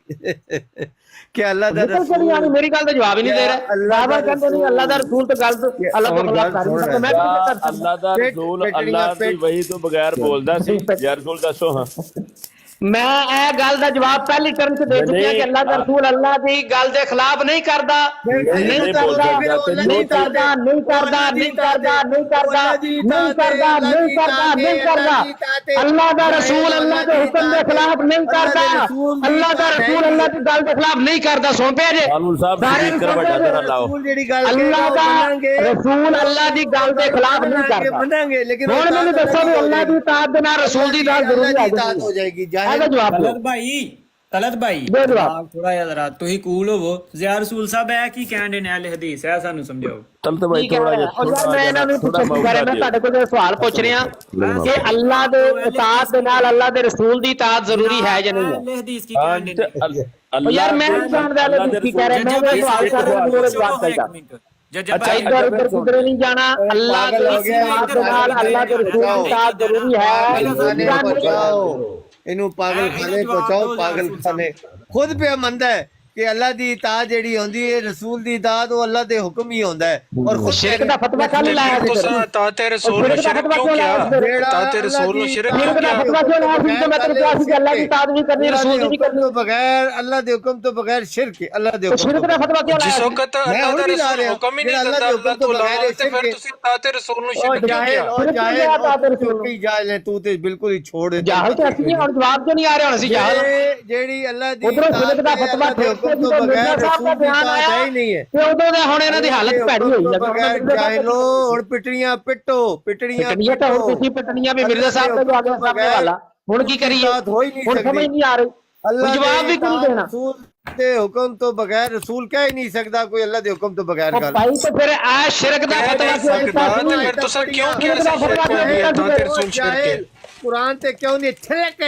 कि अल्लाह दा निकल चली यानी मेरी गल तो जवाब ही नहीं दे रहा। बार कहते नहीं अल्लाह दा रसूल तो गल तो अल्लाह तो खिलाफ कर नहीं सकता। मैं भी नहीं कर सकता। ਅੱਲਾ ਦਾ ਰਸੂਲ ਅੱਲਾ ਦੀ ਵਹੀ ਤੋਂ ਬਗੈਰ ਬੋਲਦਾ ਸੀ। ਯਾ ਰਸੂਲ ਦੱਸੋ। ਹਾਂ मैं ए गल दा जवाब पहली टर्म से दे चुका कि अल्लाह दा रसूल अल्लाह दी गल दे खिलाफ नहीं करदा, नहीं करदा, नहीं करदा, नहीं करदा, नहीं करदा, नहीं करदा, नहीं करदा, नहीं करदा, नहीं करदा। अल्लाह दा रसूल अल्लाह दे हुक्म दे खिलाफ नहीं करदा, अल्लाह दा रसूल अल्लाह दी गल दे खिलाफ नहीं करदा। सुन पे जे ਕਾਨੂੰਨ ਸਾਹਿਬ ਸਪੀਕਰ ਵੱਡਾ ਜਰਾ ਲਾਓ। अल्लाह दा रसूल अल्लाह दी गल दे खिलाफ नहीं करदा। मनांगे लेकिन हुण मैनूं दसो भी अल्लाह दी इताअत दे नाल रसूल दी इताअत जरूरी है इताअत हो जाएगी। ਇਹਦਾ ਜਵਾਬ ਦਿਓ। ਤਲਤ ਭਾਈ ਦੇ ਜਵਾਬ। ਥੋੜਾ ਜਿਹਾ ਜ਼ਰਾ ਤੁਸੀਂ ਕੂਲ ਹੋਵੋ। ਜ਼ਿਆ ਰਸੂਲ ਸਾਹਿਬ ਇਹ ਕੀ ਕਹਿੰਦੇ ਨੇ ਅਲ ਹਦੀਸ ਹੈ, ਸਾਨੂੰ ਸਮਝਾਓ। ਤਲਤ ਭਾਈ ਥੋੜਾ ਜਿਹਾ ਮੈਂ ਇਹਨਾਂ ਨੂੰ ਪੁੱਛ ਰਿਹਾ, ਮੈਂ ਤੁਹਾਡੇ ਕੋਲ ਸਵਾਲ ਪੁੱਛ ਰਿਹਾ ਕਿ ਅੱਲਾਹ ਦੇ ਇਤਾਅਤ ਦੇ ਨਾਲ ਅੱਲਾਹ ਦੇ ਰਸੂਲ ਦੀ ਇਤਾਅਤ ਜ਼ਰੂਰੀ ਹੈ ਜਾਂ ਨਹੀਂ ਹੈ? ਅਲ ਹਦੀਸ ਕੀ ਕਹਿੰਦੇ ਨੇ? ਉਹ ਯਾਰ ਮੈਂ ਨਹੀਂ ਜਾਣਦਾ ਅੱਲਾਹ ਦੀ ਕੀ ਕਹਿ ਰਿਹਾ, ਮੈਂ ਇਹ ਸਵਾਲ ਕਰ ਰਿਹਾ, ਮੈਨੂੰ ਉਹਦਾ ਜਵਾਬ ਚਾਹੀਦਾ। ਅੱਛਾ ਇੱਧਰ ਕਿਧਰੇ ਨਹੀਂ ਜਾਣਾ। ਅੱਲਾਹ ਦੇ ਇਤਾਅਤ ਦੇ ਨਾਲ ਅੱਲਾਹ ਦੇ ਰਸੂਲ ਦੀ ਇਤਾਅਤ ਜ਼ਰੂਰੀ ਹੈ। इनू पागल खाने पहुंचाओ। पागल खाने खुद पे मंदा है कि अल्लाह दी इताअत जेड़ी होंदी है रसूल दी इताअत वो अल्लाह दे हुक्म ही होंदा है। और खुद शिरक दा फतवा कल लाया ताते रसूल ने शिरक क्यों किया? ताते रसूल ने शिरक क्यों शिरक दा फतवा क्यों लाया? फिर तो मतलब क्या कि अल्लाह की इताअत नहीं करनी, रसूल की नहीं करनी। तो बगैर अल्लाह दे हुक्म तो बगैर शिरक अल्लाह दे हुक्म। शिरक दा फतवा क्यों लाया? जिस वक्त अल्लाह दा रसूल हुक्म ही नहीं करता अल्लाह तो लाया ते फिर ਤੁਸੀਂ ताते रसूल ਨੂੰ शिरक क्यों किया? और जाहिल है तू ते बिल्कुल ही छोड़ दे। जाहिल तो असली और जवाब क्यों नहीं आ रहा? ਅਸੀਂ जाहिल जेड़ी अल्लाह दी उधर शिरक दा फतवा ठोक के तो बगैर ਸਾਹਿਬ ਦਾ ਬਿਆਨ ਆਇਆ ही नहीं है। ਤੇ ਉਦੋਂ ਦੇ ਹੁਣ ਇਹਨਾਂ ਦੀ ਹਾਲਤ ਭੈੜੀ ਹੋਈ ਹੈ। ਜਾਹਿਲੋ ਹੁਣ ਪਿਟੜੀਆਂ ਪਿੱਟੋ ਪਿਟੜੀਆਂ ਤਾਂ ਹੁਣ ਤੁਸੀਂ ਪਿਟਣੀਆਂ ਵੀ ਮਿਰਜ਼ਾ ਸਾਹਿਬ ਦਾ ਜਵਾਬ ਸਾਹਮਣੇ ਵਾਲਾ। ਹੁਣ ਕੀ ਕਰੀਏ? ਹੁਣ ਸਮਝ ਨਹੀਂ ਆ ਰਹੀ, अल्लाह जवाब भी क्यों देना? रसूल दे हुक्म तो बगैर रसूल कह ही नहीं सकता कोई अल्लाह दे हुक्म तो बगैर कर। भाई तो फिर आ शिरक दा फतवा क्यों फिर तुसा क्यों किया शिरक कर दिया? ताते रसूल शिरक के कुरान ते क्यों नहीं ठलक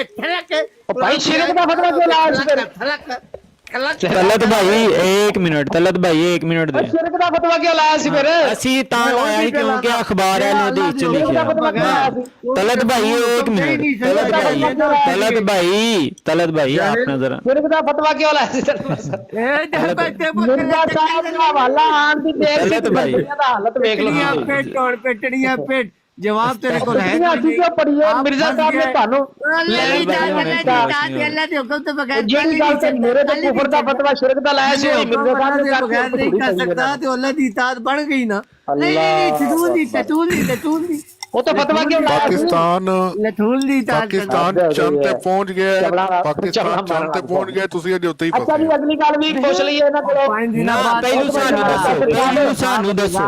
भाई शिरक दा फतवा क्यों लाया इस फिर तलत भाई एक मिनट तलत भाई एक मिनट दे शिरक दा फतवा क्यों लाया सी फिर ਅਸੀਂ ਤਾਂ ਲਾਇਆ ਸੀ ਕਿਉਂਕਿ ਅਖਬਾਰ ਹੈ ਹਦੀਸ ਚ ਲਿਖਿਆ तलत भाई एक मिनट तलत भाई आपने जरा शिरक दा फतवा क्यों लाया सी मिर्जा साहब दा हवाला आन दी देर सी तलत भाई दा हालत देख लो पेट तोड़ पेटड़ियां पेट जवाब तेरे को है ਅਸੀਂ ਕਿਉਂ ਪੜੀਏ ਮਿਰਜ਼ਾ ਸਾਹਿਬ ਨੇ ਤੁਹਾਨੂੰ ਜਿਹੜੀ ਜਿਹੜੀ ਗੱਲ ਤੇ ਮੇਰੇ ਤੇ ਕੁਫਰ ਦਾ ਫਤਵਾ ਸ਼ਿਰਕ ਦਾ ਲਾਇਆ ਸੀ ਉਹ ਮਿਰਜ਼ਾ ਸਾਹਿਬ ਨੇ बगैर नहीं कर सकता तो अल्लाह की इताअत बढ़ गई ना नहीं तूल दी ਉਹ ਤਾਂ ਫਤਵਾ ਕਿਉਂ ਲਾਇਆ ਸੀ लठूल दी इताअत ਪਾਕਿਸਤਾਨ ਚੰਦ ਤੇ ਪਹੁੰਚ ਗਿਆ ਪਾਕਿਸਤਾਨ ਚੰਦ ਤੇ ਪਹੁੰਚ ਗਿਆ ਤੁਸੀਂ ਅਜੇ ਉੱਤੇ ਹੀ ਅੱਛਾ ਜੀ ਫਸੇ ਅਗਲੀ ਗੱਲ ਵੀ ਪੁੱਛ ਲਈਏ ਇਹਨਾਂ ਕੋਲੋਂ ਨਾ ਪਹਿਲੂ ਸਾਨੂੰ ਦੱਸੋ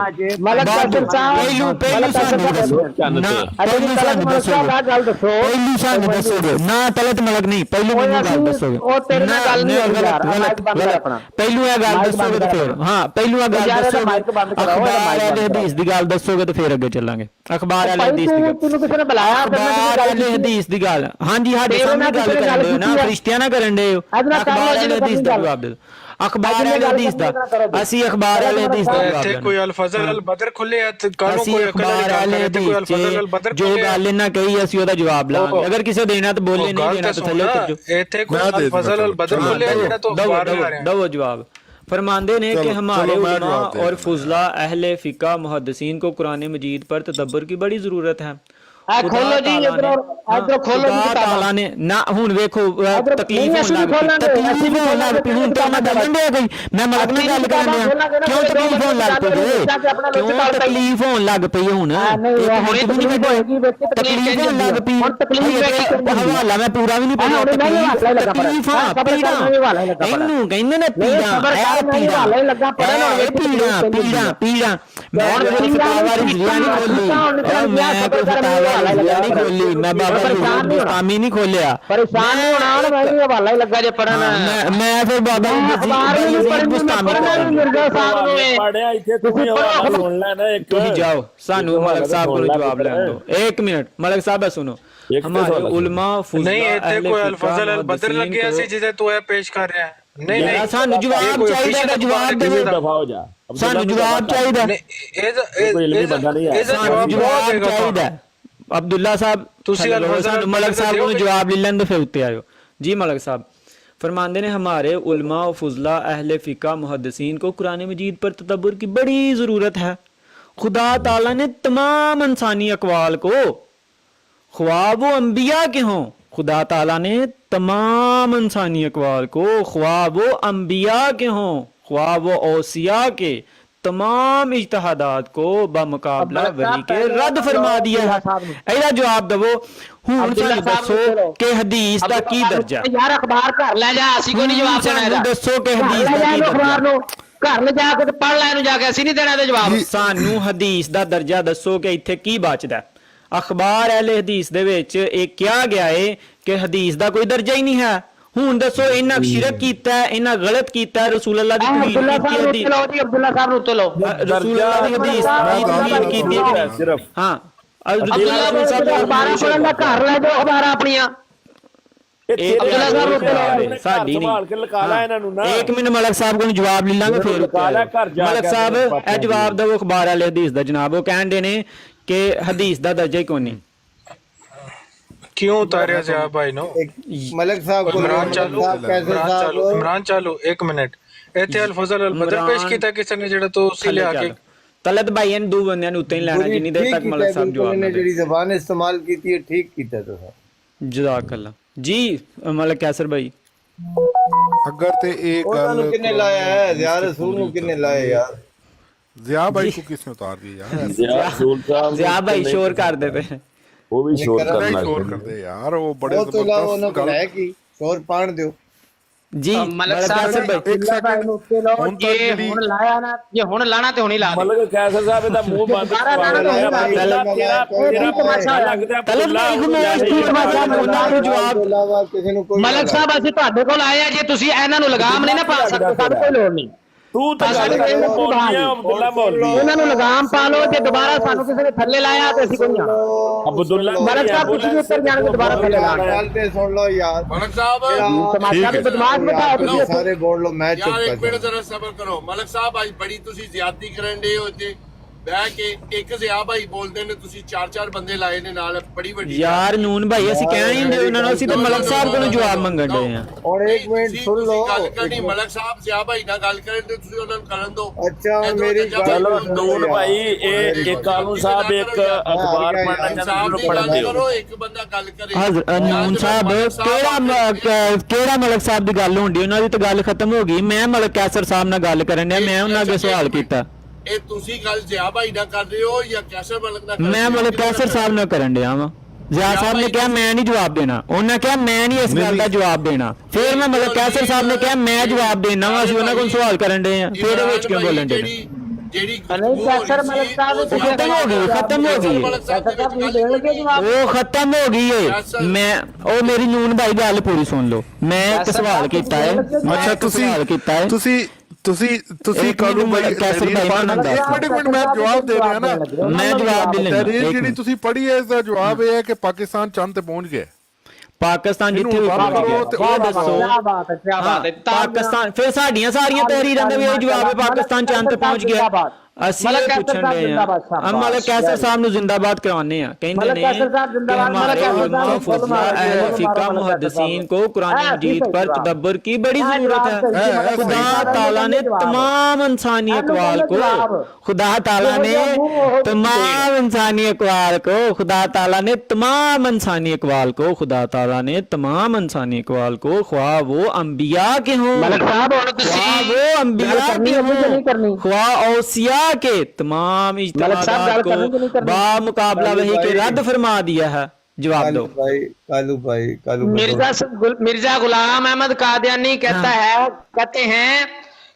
ਮਲਕ ਕਾਸਿਮ ਸਾਹਿਬ ਪਹਿਲੂ ਸਾਨੂੰ ਦੱਸੋ ਨਾ ਪਹਿਲੂ ਸਾਨੂੰ ਦੱਸੋ ਗੱਲ ਦੱਸੋ ਪਹਿਲੂ ਸਾਨੂੰ ਦੱਸੋਗੇ ਨਾ ਤਲਤ ਮਲਕ ਨਹੀਂ ਪਹਿਲੂ ਮੈਨੂੰ ਗੱਲ ਦੱਸੋਗੇ ਉਹ ਤੇਰੇ ਨਾਲ ਗੱਲ ਨਹੀਂ ਹੋਈ ਯਾਰ ਮਾਈਕ ਬੰਦ ਕਰ ਆਪਣਾ ਪਹਿਲੂ ਇਹ ਗੱਲ ਦੱਸੋਗੇ ਤੇ ਫਿਰ ਹਾਂ ਪਹਿਲੂ ਇਹ ਗੱਲ ਦੱਸੋਗੇ ਮਾਈਕ ਬੰਦ ਕਰਾਓ ਅਖਬਾਰ ਵਾਲੇ ਹਦੀਸ ਦੀ ਗੱਲ ਦੱਸੋਗੇ ਤੇ ਫਿਰ ਅੱਗੇ ਚੱਲਾਂਗੇ ਅਖਬਾਰ ਵਾਲੇ ਹਦੀਸ ਦੀ ਗੱਲ ਤੈਨੂੰ ਕਿਸੇ ਨੇ ਬੁਲਾਇਆ ਅਖਬਾਰ ਵਾਲੇ ਹਦੀਸ ਦੀ ਗੱਲ ਹਾਂਜੀ ਸਾਡੇ ਸਾਹਮਣੇ ਗੱਲ ਕਰਦੇ ਹੋ ਨਾ ਫਰਿਸ਼ਤਿਆਂ ਨਾਲ ਕਰਨ ਦੇ ਹੋ ਅਖਬਾਰ ਵਾਲੇ ਹਦੀਸ ਦਾ ਜਵਾਬ ਦੇ ਦਿਓ ਅਖਬਾਰ ਵਾਲੇ ਹਦੀਸ ਦਾ ਅਸੀਂ ਅਖਬਾਰ ਵਾਲੇ ਹਦੀਸ ਦਾ ਜਵਾਬ ਇੱਥੇ ਕੋਈ ਅਲਫਜ਼ਲ ਅਲ ਬਦਰ ਖੁੱਲੇ ਤੇ ਕਾਨੂੰ ਕੋਈ ਅਖਬਾਰ ਵਾਲੇ ਕੋਈ ਅਲਫਜ਼ਲ ਅਲ ਬਦਰ ਜੋ ਗੱਲ ਇਹਨਾਂ ਕਹੀ ਅਸੀਂ ਉਹਦਾ ਜਵਾਬ ਲਾਵਾਂਗੇ ਅਗਰ ਕਿਸੇ ਦੇਣਾ ਤਾਂ ਬੋਲੇ ਨਹੀਂ ਦੇਣਾ ਤਾਂ ਥੱਲੇ ਉਤਰ ਜਾਓ ਇੱਥੇ ਕੋਈ ਅਲਫਜ਼ਲ ਅਲ ਬਦਰ ਖੁੱਲੇ ਜਿਹੜਾ ਤੋਂ ਅਖਬਾਰ ਲਾ ਰਹੇ दो जवाब फरमाते ने कि हमारे उलमा और फुजला अहले फिका मुहद्दिसीन को कुरान मजीद पर तदब्बर की बड़ी जरूरत है खोलो जी इधर खोलो जी ताला ने ना हुन देखो तकलीफ होने लग पई हुन तो मैं दलन दे गई मैं मलक ने गल करने क्यों तकलीफ होने लग पई क्यों तकलीफ होने लग पई हुन तकलीफ होने लग पई हवाला मैं पूरा भी नहीं पढ़ा तकलीफ इन्नू कहंदे ने पीड़ा मैं फतावा रिजविया नहीं खोली मैं फतावा नहीं खोली मैं बाबा बुस्तामी नहीं खोलिया परेशान होना मैं भी हवाला ही लगा जे पढ़ना मैं फिर बाबा बुस्तामी मिर्जा साहब ने ਪੜਿਆ ਇੱਥੇ ਤੁਸੀਂ ਆਵਾਜ਼ ਸੁਣ ਲੈਣਾ ਇੱਕ ਤੁਸੀਂ ਜਾਓ ਸਾਨੂੰ ਮਲਕ ਸਾਹਿਬ ਕੋਲ ਜਵਾਬ ਲੈਣ ਦਿਓ ਇੱਕ ਮਿੰਟ ਮਲਕ ਸਾਹਿਬ ਸੁਣੋ हमारे उलमा फुजला नहीं ਇੱਥੇ ਕੋਈ ਅਲਫਜ਼ਲ ਅਲ ਬਦਰ ਲੱਗਿਆ ਸੀ ਜਿਹਦੇ ਤੂੰ ਇਹ ਪੇਸ਼ ਕਰ ਰਿਹਾ ਨਹੀਂ ਸਾਨੂੰ ਜਵਾਬ ਚਾਹੀਦਾ ਜਵਾਬ ਦੇ ਦਫਾ ਹੋ ਜਾ ਸਾਨੂੰ ਜਵਾਬ ਚਾਹੀਦਾ ਕੋਈ ਇਲਮੀ ਬੰਦਾ ਨਹੀਂ ਹੈ ਸਾਨੂੰ ਜਵਾਬ ਚਾਹੀਦਾ ਅਬਦੁੱਲਾ ਸਾਹਿਬ ਤੁਸੀਂ ਸਾਨੂੰ ਮਲਕ ਸਾਹਿਬ ਨੂੰ ਜਵਾਬ ਲੈ ਲੈਣ ਫਿਰ ਉੱਤੇ ਆਇਓ जी मलक साहब फरमाते ने हमारे उलमा व फुजला अहले फ़िक़्ह मुहद्दिसीन को कुरान मजीद पर तदब्बुर की बड़ी ज़रूरत है। खुदा ताला ने तमाम इंसानी अक़वाल को ख्वाह वो अंबिया के हों, खुदा ताला ने तमाम इंसानी अक़वाल को ख्वाह वो अंबिया के हों, ख्वाह वो औसिया के तमाम इज्तिहादात को बमुकाबला वही के रद्द फरमा दिया है। ਇਹਦਾ ਜਵਾਬ ਦਵੋ ਹੁਣ ਸਾਨੂੰ ਦੱਸੋ ਕਿ ਹਦੀਸ ਦਾ ਕੀ ਦਰਜਾ ਹੈ। ਯਾਰ ਅਖਬਾਰ ਘਰ ਲੈ ਜਾ, ਅਸੀਂ ਕੋਈ ਨਹੀਂ ਜਵਾਬ ਦੇਣਾ ਇਹਦਾ। ਦੱਸੋ ਕਿ ਹਦੀਸ ਦਾ ਕੀ ਦਰਜਾ ਹੈ। ਘਰ ਲੈ ਜਾ ਕੇ ਪੜ੍ਹ ਲੈ ਇਹਨੂੰ ਜਾ ਕੇ, ਅਸੀਂ ਨਹੀਂ ਦੇਣਾ ਇਹਦਾ ਜਵਾਬ। ਸਾਨੂੰ ਹਦੀਸ ਦਾ ਦਰਜਾ ਦੱਸੋ ਕਿ ਇੱਥੇ ਕੀ ਬਚਦਾ। ਅਖਬਾਰ ਅਹਿਲੇ ਹਦੀਸ ਦੇ ਵਿੱਚ ਇਹ ਕਿਹਾ ਗਿਆ ਹੈ ਕਿ ਹਦੀਸ ਦਾ ਕੋਈ ਦਰਜਾ ਹੀ ਨਹੀਂ ਹੈ। ਹੁਣ ਦੱਸੋ ਇਹਨਾਂ ਸ਼ਿਰਕ ਕੀਤਾ ਹੈ, ਇਹਨਾਂ ਗਲਤ ਕੀਤਾ ਹੈ, ਰਸੂਲ ਅੱਲਾਹ ਦੀ ਤੌਹੀਦ ਕੀਤੀ ਹੈ। ਜੀ ਅਬਦੁੱਲਾ ਸਾਹਿਬ ਨੂੰ ਉੱਤੇ ਲਓ। ਰਸੂਲ ਅੱਲਾਹ ਦੀ ਹਦੀਸ ਦੀ ਤੌਹੀਦ ਕੀਤੀ ਹੈ ਸਿਰਫ। ਹਾਂ ਅਬਦੁੱਲਾ ਸਾਹਿਬ ਅਖਬਾਰਾਂ ਪੜ੍ਹਨ ਦਾ ਘਰ ਲੈ ਜਾਓ ਅਖਬਾਰਾਂ ਆਪਣੀਆਂ। ਅਬਦੁੱਲਾ ਸਾਹਿਬ ਨੂੰ ਉੱਤੇ ਲਓ। ਸਾਡੀ ਨਹੀਂ ਸੰਭਾਲ ਕੇ ਲਗਾ ਲੈ ਇਹਨਾਂ ਨੂੰ ਨਾ। ਇੱਕ ਮਿੰਟ ਮਲਕ ਸਾਹਿਬ ਕੋਲ ਜਵਾਬ ਲੈ ਲਾਂਗੇ ਫਿਰ ਮਲਕ ਸਾਹਿਬ ਇਹ ਜਵਾਬ ਦਿਓ ਅਖਬਾਰ ਵਾਲੇ ਹਦੀਸ ਦਾ। ਜਨਾਬ ਉਹ ਕਹਿੰਦੇ ਨੇ ਕਿ ਹਦੀਸ ਦਾ ਦਰਜਾ ਹੀ ਕੋਈ ਨਹੀਂ। क्यों उतारे ज़िया भाई नो मलिक साहब को इमरान चालू एक मिनट इत्थे अल-फज़ल अल-बदर पेश कीता किसी ने जेड़ा तो उसी ले आके तलत भाई इन दो बंदे ने उत्ते ही लेना जिन्नी देर तक मलिक साहब जवाब ना दे। जेडी ज़बान इस्तेमाल कीती है ठीक कीता तो जज़ाकल्लाह जी मलिक कैसर भाई। अगर ते एक गल किन्ने लाया है ज़िया रसूल को किन्ने लाया यार। ज़िया भाई को किसने उतार दिया यार। ज़िया भाई शोर कर देते हैं वो भी शोर करना शोर करते यार वो बड़े तो लाओ गल है कि शोर पाण दियो जी मलिक साहब एक सेकंड ਉੱਤੇ ਲਓ। ਜੇ ਹੁਣ ਲਾਇਆ ਨਾ, ਜੇ ਹੁਣ ਲਾਣਾ ਤੇ ਹੁਣੀ ਲਾ ਦੇ। ਮਲਕ ਕੈਸਰ ਸਾਹਿਬ ਦਾ ਮੂੰਹ ਬੰਦ ਕਰਵਾ ਲਿਆ। ਤਲਤ ਭਾਈ ਨੂੰ ਮੈਂ ਕੀ ਤਮਾਸ਼ਾ ਉਹਨਾਂ ਨੂੰ ਜਵਾਬ ਕਿਸੇ ਨੂੰ ਕੋਈ ਮਲਿਕ ਸਾਹਿਬ ਅਸੀਂ ਤੁਹਾਡੇ ਕੋਲ ਆਏ ਆ, ਜੇ ਤੁਸੀਂ ਇਹਨਾਂ ਨੂੰ ਲਗਾਮ ਨਹੀਂ ਨਾ ਪਾ ਸਕਦੇ ਸਾਡੇ ਕੋਈ ਲੋੜ ਨਹੀਂ। ਤੂੰ ਤਾਂ ਗੱਲ ਕਰ ਮੌਲੀਆਂ ਅਬਦੁੱਲਾ ਮੌਲਵੀ ਉਹਨਾਂ ਨੂੰ ਲਗਾਮ ਪਾ ਲਓ ਜੇ ਦੁਬਾਰਾ ਸਾਨੂੰ ਕਿਸੇ ਨੇ ਥੱਲੇ ਲਾਇਆ ਤੇ ਅਸੀਂ ਕੋਈ ਨਹੀਂ ਆਣਾ ਅਬਦੁੱਲਾ ਮਲਕ ਸਾਹਿਬ ਕੁਝ ਵੀ ਉੱਤਰ ਜਾਣਗੇ ਦੁਬਾਰਾ ਥੱਲੇ ਲਾਣਾ ਗੱਲ ਤੇ ਸੁਣ ਲਓ ਯਾਰ मलक साहब ਤਮਾਸ਼ਾ ਦੇ ਬਦਮਾਸ਼ ਬਿਠਾਓ ਤੁਸੀਂ ਸਾਰੇ ਬੋਲ ਲਓ ਮੈਂ ਚੁੱਪ यार ਕਰ एक मिनट जरा सबर करो मलक साहब आज बड़ी तुसी ज्यादती करन दे हो ते ਬਹਿ ਕੇ ਇੱਕ ਜ਼ਿਆ ਭਾਈ ਬੋਲਦੇ ਨੇ ਤੁਸੀਂ ਚਾਰ ਚਾਰ ਬੰਦੇ ਲਾਏ ਨੇ ਨਾਲ ਬੜੀ ਵੱਡੀ ਯਾਰ ਨੂਨ ਭਾਈ ਅਸੀਂ ਕਹਿ ਨਹੀਂ ਦੇ ਉਹਨਾਂ ਨੂੰ ਅਸੀਂ ਤਾਂ ਮਲਕ ਸਾਹਿਬ ਕੋਲੋਂ ਜਵਾਬ ਮੰਗਣ ਦੇ ਆ ਹੁਣ ਇੱਕ ਮਿੰਟ ਸੁਣ ਲਓ ਗੱਲ ਕਰਨੀ ਮਲਕ ਸਾਹਿਬ ਜ਼ਿਆ ਭਾਈ ਨਾਲ ਗੱਲ ਕਰਨ ਤੇ ਤੁਸੀਂ ਉਹਨਾਂ ਨੂੰ ਕਰਨ ਦਿਓ ਅੱਛਾ ਹੁਣ ਮੇਰੀ ਚਲੋ ਨੂਨ ਭਾਈ ਇਹ ਕਾਲੂ ਸਾਹਿਬ ਇੱਕ ਅਖਬਾਰ ਪੜ੍ਹਨਾ ਚਾਹੁੰਦੇ ਨੂੰ ਪੜ੍ਹਨ ਦਿਓ ਕਰੋ ਇੱਕ ਬੰਦਾ ਗੱਲ ਕਰੇ ਨੂਨ ਸਾਹਿਬ ਕਿਹੜਾ ਮਲਕ ਸਾਹਿਬ ਦੀ ਗੱਲ ਹੁੰਦੀ ਉਹਨਾਂ ਦੀ ਤਾਂ ਗੱਲ ਖਤਮ ਹੋ ਗਈ ਮੈਂ ਮਲਕ ਕੈਸਰ ਸਾਹਿਬ ਨਾਲ ਗੱਲ ਕਰਨ ਡਿਆ ਮੈਂ ਉਹਨਾਂ ਅੱਗੇ ਸਵਾਲ ਕੀਤਾ ਇਹ ਤੁਸੀਂ ਗੱਲ ਜ਼ਿਆ ਭਾਈ ਨਾਲ ਕਰ ਰਹੇ ਹੋ ਜਾਂ ਕੈਸਰ ਮਲਕ ਨਾਲ ਕਰ ਰਹੇ ਮੈਂ ਹੋ? ਮਲਕ ਕੈਸਰ ਸਾਹਿਬ ਨਾਲ ਕਰਨ ਡਿਆ ਵਾਂ ਜ਼ਿਆ ਸਾਹਿਬ ਨੇ ਕਿਹਾ ਮੈਂ ਨਹੀਂ ਜਵਾਬ ਦੇਣਾ ਉਹਨਾਂ ਕਿਹਾ ਮੈਂ ਨਹੀਂ ਇਸ ਗੱਲ ਦਾ ਜਵਾਬ ਦੇਣਾ ਫਿਰ ਮੈਂ ਮਲਕ ਕੈਸਰ ਸਾਹਿਬ ਨੇ ਕਿਹਾ ਮੈਂ ਜਵਾਬ ਦੇਣਾ ਵਾ ਅਸੀਂ ਉਹਨਾਂ ਕੋਲ ਸਵਾਲ ਕਰਨ ਡਏ ਆ ਫਿਰ ਇਹਦੇ ਵਿੱਚ ਕਿਉਂ ਬੋਲਣ ਦੇ ਜਿਹੜੀ ਨਹੀਂ ਕੈਸਰ ਮਲਕ ਸਾਹਿਬ ਖਤਮ ਹੋ ਗਈ ਖਤਮ ਹੋ ਗਈ ਮਲਕ ਸਾਹਿਬ ਦੇ ਵਿੱਚ ਗੱਲ ਦੇਣਗੇ ਜਵਾਬ ਉਹ ਖਤਮ ਹੋ ਗਈ ਏ ਮੈਂ ਉਹ ਮੇਰੀ ਨੂਨ ਭਾਈ ਗੱਲ ਪੂਰੀ ਸੁਣ ਲਓ ਮੈਂ ਇੱਕ ਸਵਾਲ ਕੀਤਾ ਹੈ ਅੱਛਾ ਸਵਾਲ ਕੀਤਾ ਹੈ ਤੁਸੀਂ ਕਾਲੂ ਭਾਈ ਕੈਸਰ ਭਾਈ ਨਾਲ ਦੱਸ ਇੱਕ ਮਿੰਟ ਮੈਂ ਜਵਾਬ ਦੇ ਰਿਹਾ ਨਾ ਮੈਂ ਜਵਾਬ ਦੇ ਲੈਣਾ ਤਹਿਰੀਰ ਜਿਹੜੀ ਤੁਸੀਂ ਪੜ੍ਹੀ ਹੈ ਇਸ ਦਾ ਜਵਾਬ ਇਹ ਹੈ ਕਿ ਪਾਕਿਸਤਾਨ ਚੰਦ ਤੇ ਪਹੁੰਚ ਗਿਆ ਪਾਕਿਸਤਾਨ ਜਿੱਥੇ ਵੀ ਇਹਨੂੰ ਪਹੁੰਚ ਗਿਆ ਤੇ ਉਹ ਦੱਸੋ ਕੀ ਬਾਤ ਹੈ ਕੀ ਬਾਤ ਹੈ ਪਾਕਿਸਤਾਨ ਫਿਰ ਸਾਡੀਆਂ ਸਾਰੀਆਂ ਤਹਿਰੀਰਾਂ ਦਾ ਵੀ ਇਹ ਜਵਾਬ ਹੈ ਪਾਕਿਸਤਾਨ ਚੰਦ ਤੇ ਪਹੁੰਚ ਗਿਆ ਅਸੀਂ ਇਹ ਪੁੱਛਣ ਦੇ ਆ ਮਲਕ ਕੈਸਰ ਸਾਹਿਬ ਨੂੰ ਜ਼ਿੰਦਾਬਾਦ ਕਰਵਾਉਂਦੇ ਆ ਕਹਿੰਦੇ ਨੇ कि हमारे उलमा फुज़ला अहले फ़िक़्ह मुहद्दिसीन को कुरान मजीद पर तदब्बर की बड़ी जरूरत है खुदा ताला ने तमाम इंसानी अक़वाल को खुदा ताला ने तमाम इंसानी अक़वाल को खुदा ताला ने तमाम इंसानी अक़वाल को खुदा ताला ने तमाम इंसानी अक़वाल को ख्वाह वो अंबिया के हों ख्वाह वो अंबिया के हों ख्वाह औसिया के तमाम इज्तिहादात को बामुकाबला वही के रद्द फरमा दिया है जवाब दो कालू भाई मिर्जा गुलाम अहमद कादियानी कहते हैं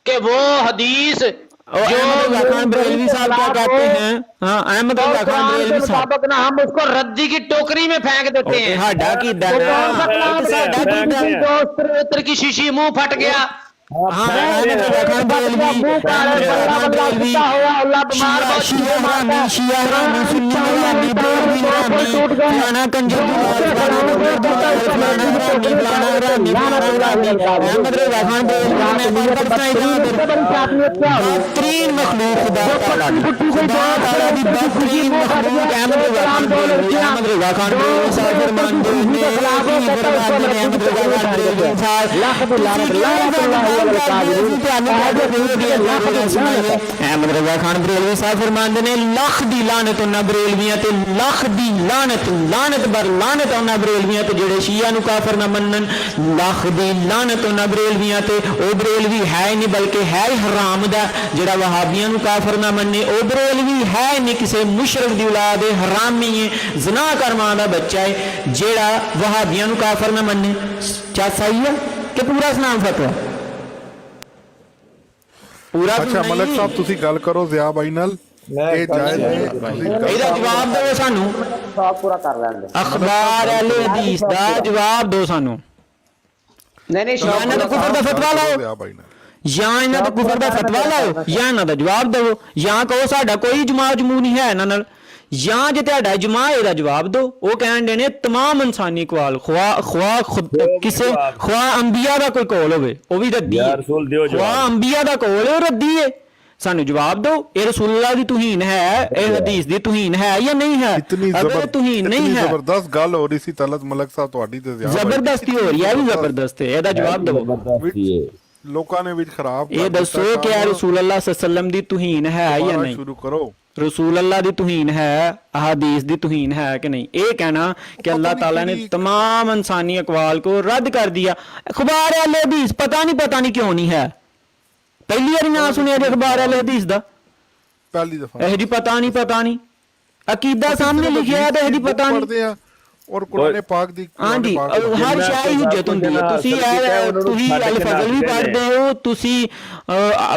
कि वो हदीस जो खान बरेलवी साहब क्या कहते हैं हाँ अहमद खान बरेलवी साहब ना हम उसको रद्दी की टोकरी में फेंक देते हैं हाडा की उत्तर की शीशी मुंह फट गया अहमद रज़ा खान बरेलवी साहब फरमांदे ने लख दी लानत उन्हां बरेलवियां ते लख दी लानत बर लानत उन्हां बरेलवियां ते जेड़े शिया नु काफिर ना मनन लख दी लानत उन्हां बरेलवियां ते ओ बरेलवी है नहीं बल्कि है हराम दा जेड़ा वहाबियां नु काफिर ना मन्ने ओ बरेलवी है नहीं किसी मुशरिक दी औलाद है हरामी है ज़िनाकार मां दा बच्चा है जेड़ा वहाबियां नु काफिर ना मन्ने क्या सही है कि पूरा इस्लाम फतवा पूरा ਅੱਛਾ ਮਲਕ ਸਾਹਿਬ ਤੁਸੀਂ ਗੱਲ ਕਰੋ ਜ਼ਿਆ ਭਾਈ ਨਾਲ ਇਹ ਜਾਇਜ਼ ਹੈ ਇਹਦਾ ਜਵਾਬ ਦਿਓ ਸਾਨੂੰ पूरा कर लेंगे ਅਖਬਾਰ ਅਹਿਲੇ ਹਦੀਸ ਦਾ ਜਵਾਬ ਦਿਓ ਸਾਨੂੰ नहीं ਜਾਂ ਇਹਨਾਂ ਦਾ ਕੁਫਰ ਦਾ ਫਤਵਾ ਲਾਓ ਜ਼ਿਆ ਭਾਈ ਨਾਲ ਜਾਂ ਇਹਨਾਂ ਦਾ ਕੁਫਰ ਦਾ ਫਤਵਾ ਲਾਓ ਜਾਂ ਇਹਨਾਂ ਦਾ ਜਵਾਬ ਦਿਓ ਜਾਂ ਕਹੋ ਸਾਡਾ ਕੋਈ ਜਮਾ ਜਮੂ ਨਹੀਂ ਹੈ ਇਹਨਾਂ ਨਾਲ ਜਾਂ ਜੇ ਤੁਹਾਡਾ ਜਮਾ ਇਹਦਾ ਜਵਾਬ ਦਿਓ ਉਹ ਕਹਿਣ ਦੇ ਨੇ तमाम ਇਨਸਾਨੀ ਕਵਾਲ ਕਿਸੇ ਖਵਾ ਅੰਬੀਆ ਦਾ ਕੋਈ ਕੌਲ ਹੋਵੇ ਉਹ ਵੀ ਰੱਦੀ ਹੈ ਖਵਾ ਅੰਬੀਆ ਦਾ ਕੌਲ ਹੈ ਉਹ ਰੱਦੀ ਹੈ ਸਾਨੂੰ ਜਵਾਬ ਦਿਓ ਇਹ ਰਸੂਲullah ਦੀ ਤੋਹੀਨ ਹੈ ਇਹ ਹਦੀਸ ਦੀ ਤੋਹੀਨ ਹੈ ਜਾਂ ਨਹੀਂ ਹੈ ਅਗਰ ਤੋਹੀਨ ਨਹੀਂ ਹੈ ਜ਼ਬਰਦਸਤ ਗੱਲ ਹੋ ਰਹੀ ਸੀ ਤਲਤ ਮਲਕ ਸਾਹਿਬ ਤੁਹਾਡੀ ਤੇ ਜ਼ਿਆ ਜ਼ਬਰਦਸਤੀ ਹੋ ਰਹੀ ਹੈ ਵੀ ਜ਼ਬਰਦਸਤ ਹੈ ਇਹਦਾ ਜਵਾਬ ਦਿਓ ਲੋਕਾਂ ਨੇ ਵਿੱਚ ਖਰਾਬ ਇਹ ਦੱਸੋ ਕਿ ਇਹ ਰਸੂਲullah ਸੱਲੱਲਾਹੁ ਅਲੈहि ਵਸੱਲਮ ਦੀ ਤੋਹੀਨ ਹੈ ਜਾਂ ਨਹੀਂ ਸ਼ੁਰੂ ਕਰੋ रसूलुल्लाह ਦੀ ਤੋਹੀਨ ਹੈ अहादीस ਦੀ ਤੋਹੀਨ है कि नहीं ये कहना कि अल्लाह ताला ने तमाम इंसानी अकवाल को रद्द कर दिया अखबार अहले हदीस पता नहीं क्यों नहीं है पहली बार ना सुनिया अखबार अहले हदीस दा ਪਹਿਲੀ ਦਫਾ ਇਹ जी पता नहीं अकीदा सामने लिखिया है तो ये पता नहीं ਔਰ ਕੁਰਾਨ ਪਾਕ ਦੀ हाँ जी हर शाही हुज्जत ਹੁੰਦੀ ਹੈ ਤੁਸੀਂ ਅਲ ਫਜ਼ਲ ਵੀ ਪੜ੍ਹਦੇ ਹੋ ਤੁਸੀਂ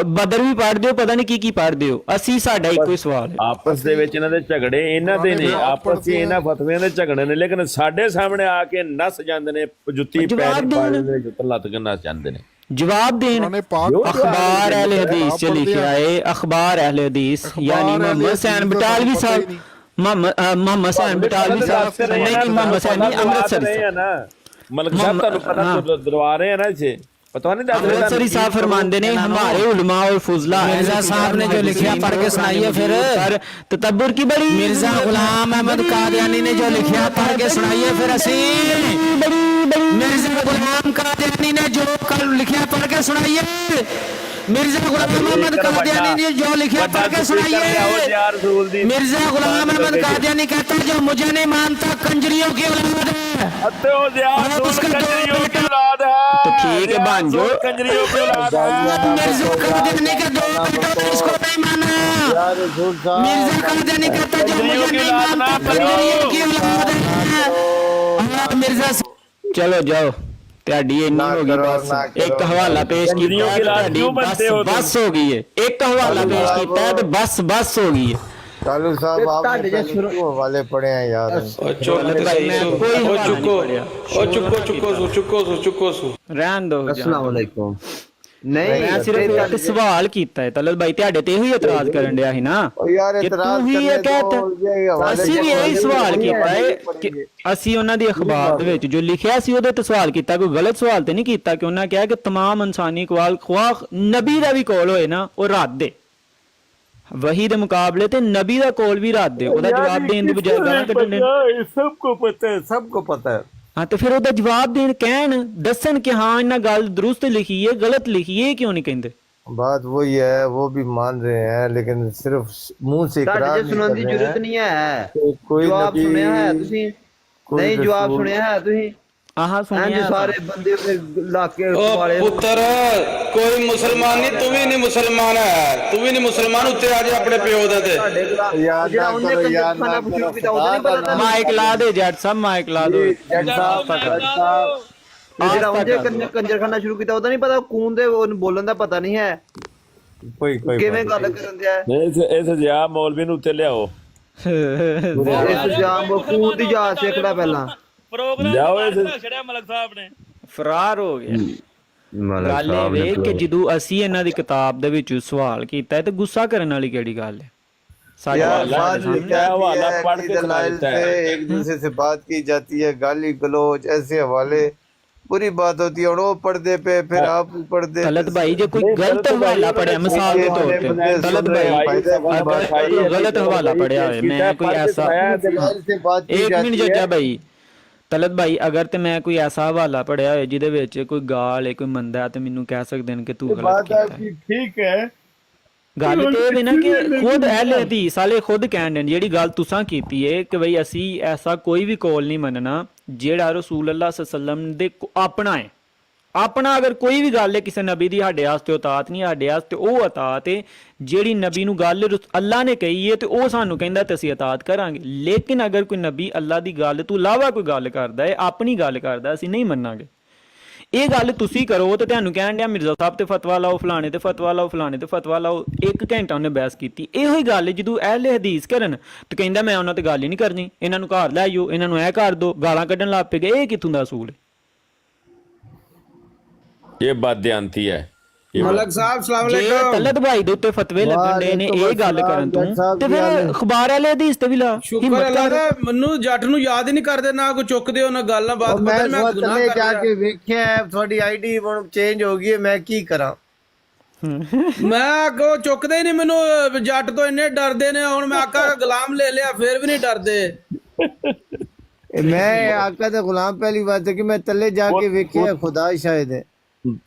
ਬਦਰ ਵੀ ਪੜ੍ਹਦੇ ਹੋ ਪਤਾ ਨਹੀਂ ਕੀ ਪੜ੍ਹਦੇ ਹੋ ਅਸੀਂ ਸਾਡਾ ਇੱਕੋ ਹੀ ਸਵਾਲ ਹੈ ਆਪਸ ਦੇ ਵਿੱਚ ਇਹਨਾਂ ਦੇ ਝਗੜੇ ਇਹਨਾਂ ਦੇ ਨੇ ਆਪਸ 'ਚ ਇਹਨਾਂ ਫਤਵਿਆਂ ਦੇ ਝਗੜੇ ਨੇ ਲੇਕਿਨ ਸਾਡੇ ਸਾਹਮਣੇ ਆ ਕੇ ਨੱਸ ਜਾਂਦੇ ਨੇ ਜੁੱਤੀ ਪੈਰ ਪਾ ਲੈਂਦੇ ਨੇ ਜੁੱਤ ਲੱਤ ਕੇ ਨੱਸ ਜਾਂਦੇ ਨੇ जवाब देन ਉਹਨਾਂ ਨੇ ਪਾਕ अखबार अहले हदीस च लिखा है, अखबार अहले हदीस यानी मोहम्मद हुसैन बटालवी साहब, मोहम्मद हुसैन बटालवी साहब नहीं मोहम्मद हुसैन नहीं, अमृतसरी मलक साहब ਤੁਹਾਨੂੰ ਪਤਾ ਦਰਵਾ ਰਹੇ ਆ ਨਾ ਇੱਥੇ पता नहीं दस अमृतसरी साहब फरमाते ने हमारे उलमा और फुजला मिर्जा साहब ने जो लिखा पढ़ के सुनाइए फिर ततब्बुर की बड़ी मिर्जा गुलाम अहमद कादियानी ने जो लिखा पढ़ के सुनाइए फिर असी मिर्जा गुलाम कादियानी ने जो कल लिखा पढ़ के सुनाइए, मिर्जा गुलाम अहमद कादियानी ने जो लिखा पढ़ के सुनाइए। मिर्जा गुलाम अहमद कादियानी कहता है जो मुझे नहीं मानता कंजरियों की औलाद है, उसका तो ठीक है बांझो कंजरियों की औलाद है। मिर्जा कादियानी के दो बेटों ने इसको नहीं माना, मिर्जा कादियानी कहता जो मुझे नहीं मानता कंजरियों की औलाद है। मिर्जा चलो जाओ ਤੁਹਾਡੀ ਇੰਨੀ ਹੋ ਗਈ ਬਸ, ਇੱਕ ਹਵਾਲਾ ਪੇਸ਼ ਕੀਤਾ ਹੈ ਤੁਹਾਡੀ ਬਸ ਹੋ ਗਈ ਹੈ, ਇੱਕ ਹਵਾਲਾ ਪੇਸ਼ ਕੀਤਾ ਹੈ ਤੇ ਬਸ ਹੋ ਗਈ ਹੈ। कालू साहब आपने हवाले पढ़े हैं यार, ਰਹਿਣ ਦੋ। अस्सलाम वालेकुम। ਨਹੀਂ ਮੈਂ ਸਿਰਫ ਇੱਕ ਸਵਾਲ ਕੀਤਾ ਹੈ ਤਲਤ ਭਾਈ, ਤੁਹਾਡੇ ਤੇ ਇਹੋ ਹੀ ਇਤਰਾਜ਼ ਕਰਨ ਡਿਆ ਸੀ ਨਾ यार ਕਿ ਤੂੰ ਹੀ ਇਹ ਕਹਿਤਾ। ਅਸੀਂ ਵੀ ਇਹੀ ਸਵਾਲ ਕੀਤਾ ਹੈ ਕਿ ਅਸੀਂ ਉਹਨਾਂ ਦੀ ਅਖਬਾਰ ਦੇ ਵਿੱਚ ਜੋ ਲਿਖਿਆ ਸੀ ਉਹਦੇ ਤੇ ਸਵਾਲ ਕੀਤਾ, ਕੋਈ ਗਲਤ ਸਵਾਲ ਤੇ ਨਹੀਂ ਕੀਤਾ ਕਿ ਉਹਨਾਂ ਕਿਹਾ ਕਿ तमाम ਇਨਸਾਨੀ ਕਵਾਲ ਖਵਾਹ ਨਬੀ ਦਾ ਵੀ ਕੋਲ ਹੋਏ ਨਾ ਉਹ ਰੱਦ ਹੈ, ਵਹੀ ਦੇ ਮੁਕਾਬਲੇ ਤੇ ਨਬੀ ਦਾ ਕੋਲ ਵੀ ਰੱਦ ਹੈ, ਉਹਦਾ ਜਵਾਬ ਦੇਣ ਦੀ ਬਜਾਏ ਗਾਲਾਂ ਕੱਢਣ ਦੇ। ਸਭ ਕੋ ਪਤਾ ਹੈ। हाँ तो फिर ਉਹਦਾ ਜਵਾਬ ਦੇਣ ਕਹਿਣ ਦੱਸਣ ਕਿ ਹਾਂ ਇਹਨਾਂ ਗੱਲ ਦਰੁਸਤ ਲਿਖੀ ਹੈ ਗਲਤ लिखी है, क्यों नहीं कहते? बात वही है, वो भी मान रहे हैं लेकिन सिर्फ मुंह से इकरार सुनने की जरूरत नहीं है। कोई जवाब सुनया है तुसी नहीं, जवाब सुनया है तुसी आहा सुनिया सारे बंदे इलाके वाले पुत्र कोई मुसलमान नहीं, तू भी नहीं मुसलमान है, तू भी नहीं मुसलमान, उत्ते आ जा अपने प्यो दे ते माइक ला दे जट साहब, माइक ला दो कंजरखाना शुरू किया ਉਹਦਾ ਨਹੀਂ ਪਤਾ, ਕੂਨ ਦੇ ਬੋਲਣ ਦਾ ਪਤਾ ਨਹੀਂ ਹੈ, ਕਿਵੇਂ ਗੱਲ ਕਰਨ ਦਿਆ ਹੈ। ਇਸ ਜਿਆ ਮੌਲਵੀ ਨੂੰ ਉੱਤੇ ਲਿਆਓ, ਇਸ ਜਾਮ ਕੂਨ ਦੀ ਜਾ ਸਿੱਖਦਾ ਪਹਿਲਾਂ ਜਾਓ ਮਲਕ ਸਾਹਿਬ ਨੇ ਫਰਾਰ ਹੋ ਗਿਆ। ਗੱਲ ਇਹ ਵੇ ਕਿ ਜਦੋਂ ਅਸੀਂ ਇਹਨਾਂ ਦੀ ਕਿਤਾਬ ਦੇ ਵਿੱਚ ਸਵਾਲ ਕੀਤਾ ਹੈ ਤੇ ਗੁੱਸਾ ਕਰਨ ਵਾਲੀ ਕਿਹੜੀ ਗੱਲ ਹੈ? एक दूसरे से बात की जाती है, गाली गलौज ऐसे हवाले बुरी बात होती है, और वो पर्दे पे फिर आप पर्दे। तलत भाई जो कोई गलत हवाला पढ़े मिसाल के तौर पे, तलत भाई गलत हवाला पढ़िया है, मैं कोई ऐसा एक मिनट जजा भाई तलत भाई अगर ते मैं कोई ऐसा हवाला पढ़िया है जिहदे विच कोई गाल है कोई मंदा है तो मैनू कह सकदे ने कि तू गलत कीता है। ठीक है गल तो ये ना कि खुद अहले हदीस वाले खुद कहन दे जेड़ी गल तुसां कीती है कि भाई असी ऐसा कोई भी कौल नहीं मनना जेड़ा रसूल अल्लाह सल्लल्लाहु अलैहि वसल्लम दे अपना है, अपना अगर कोई भी गल है किसी नबी दी साडे वास्ते उतात नहीं, साडे वास्ते ओह उतात है जेड़ी नबी नू गल अल्लाह ने कही है तो ओह सानू कहंदा ते असीं उतात करांगे। लेकिन अगर कोई नबी अल्लाह दी गल तो इलावा कोई गल करदा है, अपनी गल करदा, असीं नहीं मन्नांगे। ਇਹ ਗੱਲ ਤੁਸੀਂ ਕਰੋ ਤੇ ਤੁਹਾਨੂੰ ਕਹਿਣ ਡਿਆ ਮਿਰਜ਼ਾ ਸਾਹਿਬ ਤੇ ਫਤਵਾ ਲਾਓ, ਫਲਾਣੇ ਤੇ ਫਤਵਾ ਲਾਓ, ਫਲਾਣੇ ਤੇ ਫਤਵਾ ਲਾਓ, 1 ਘੰਟਾ ਉਹਨੇ ਬਹਿਸ ਕੀਤੀ। ਇਹੋ ਹੀ ਗੱਲ ਜਦੋਂ ਅਹਿਲੇ ਹਦੀਸ ਕਰਨ ਤੇ ਕਹਿੰਦਾ ਮੈਂ ਉਹਨਾਂ ਤੇ ਗੱਲ ਹੀ ਨਹੀਂ ਕਰਨੀ, ਇਹਨਾਂ ਨੂੰ ਘਰ ਲੈ ਆਇਓ, ਇਹਨਾਂ ਨੂੰ ਐ ਕਰ ਦੋ, ਗਾਲਾਂ ਕੱਢਣ ਲੱਗ ਪਏ। ਇਹ ਕਿੱਥੋਂ ਦਾ ਅਸੂਲ ਹੈ? ਇਹ ਬਦਿਆਂਤੀ ਹੈ। ਮਲਕ ਸਾਹਿਬ ਸਲਾਮ ਅਲੈਕੁਮ। ਤਲਤ ਭਾਈ ਦੇ ਉੱਤੇ ਫਤਵੇ ਲੱਗਣ ਦੇ ਨੇ ਇਹ ਗੱਲ ਕਰਨ ਤੋਂ ਤੇ ਫਿਰ ਅਖਬਾਰ ਵਾਲੇ ਹਦੀਸ ਤੇ ਵੀ ਲਾ। ਸ਼ੁਕਰ ਅੱਲਾਹ ਦਾ, ਮੈਨੂੰ ਜੱਟ ਨੂੰ ਯਾਦ ਹੀ ਨਹੀਂ ਕਰਦੇ, ਨਾ ਕੋਈ ਚੁੱਕਦੇ ਹੋ ਨਾ ਗੱਲ ਨਾ ਬਾਤ। ਮੈਂ ਗੁਨਾਹ ਜਾ ਕੇ ਵੇਖਿਆ ਤੁਹਾਡੀ ਆਈਡੀ ਹੁਣ ਚੇਂਜ ਹੋ ਗਈ ਹੈ, ਮੈਂ ਕੀ ਕਰਾਂ? ਮੈਂ ਕੋ ਚੁੱਕਦੇ ਹੀ ਨਹੀਂ, ਮੈਨੂੰ ਜੱਟ ਤੋਂ ਇੰਨੇ ਡਰਦੇ ਨੇ। ਹੁਣ ਮੈਂ ਆਕਾ ਦਾ ਗੁਲਾਮ ਲੈ ਲਿਆ ਫਿਰ ਵੀ ਨਹੀਂ ਡਰਦੇ। ਮੈਂ ਆਕਾ ਦਾ ਗੁਲਾਮ ਪਹਿਲੀ ਵਾਰ ਤੇ ਕਿ ਮੈਂ ਤੱਲੇ ਜਾ ਕੇ ਵੇਖਿਆ, ਖੁਦਾ ਸ਼ਾਇਦ ਹੈ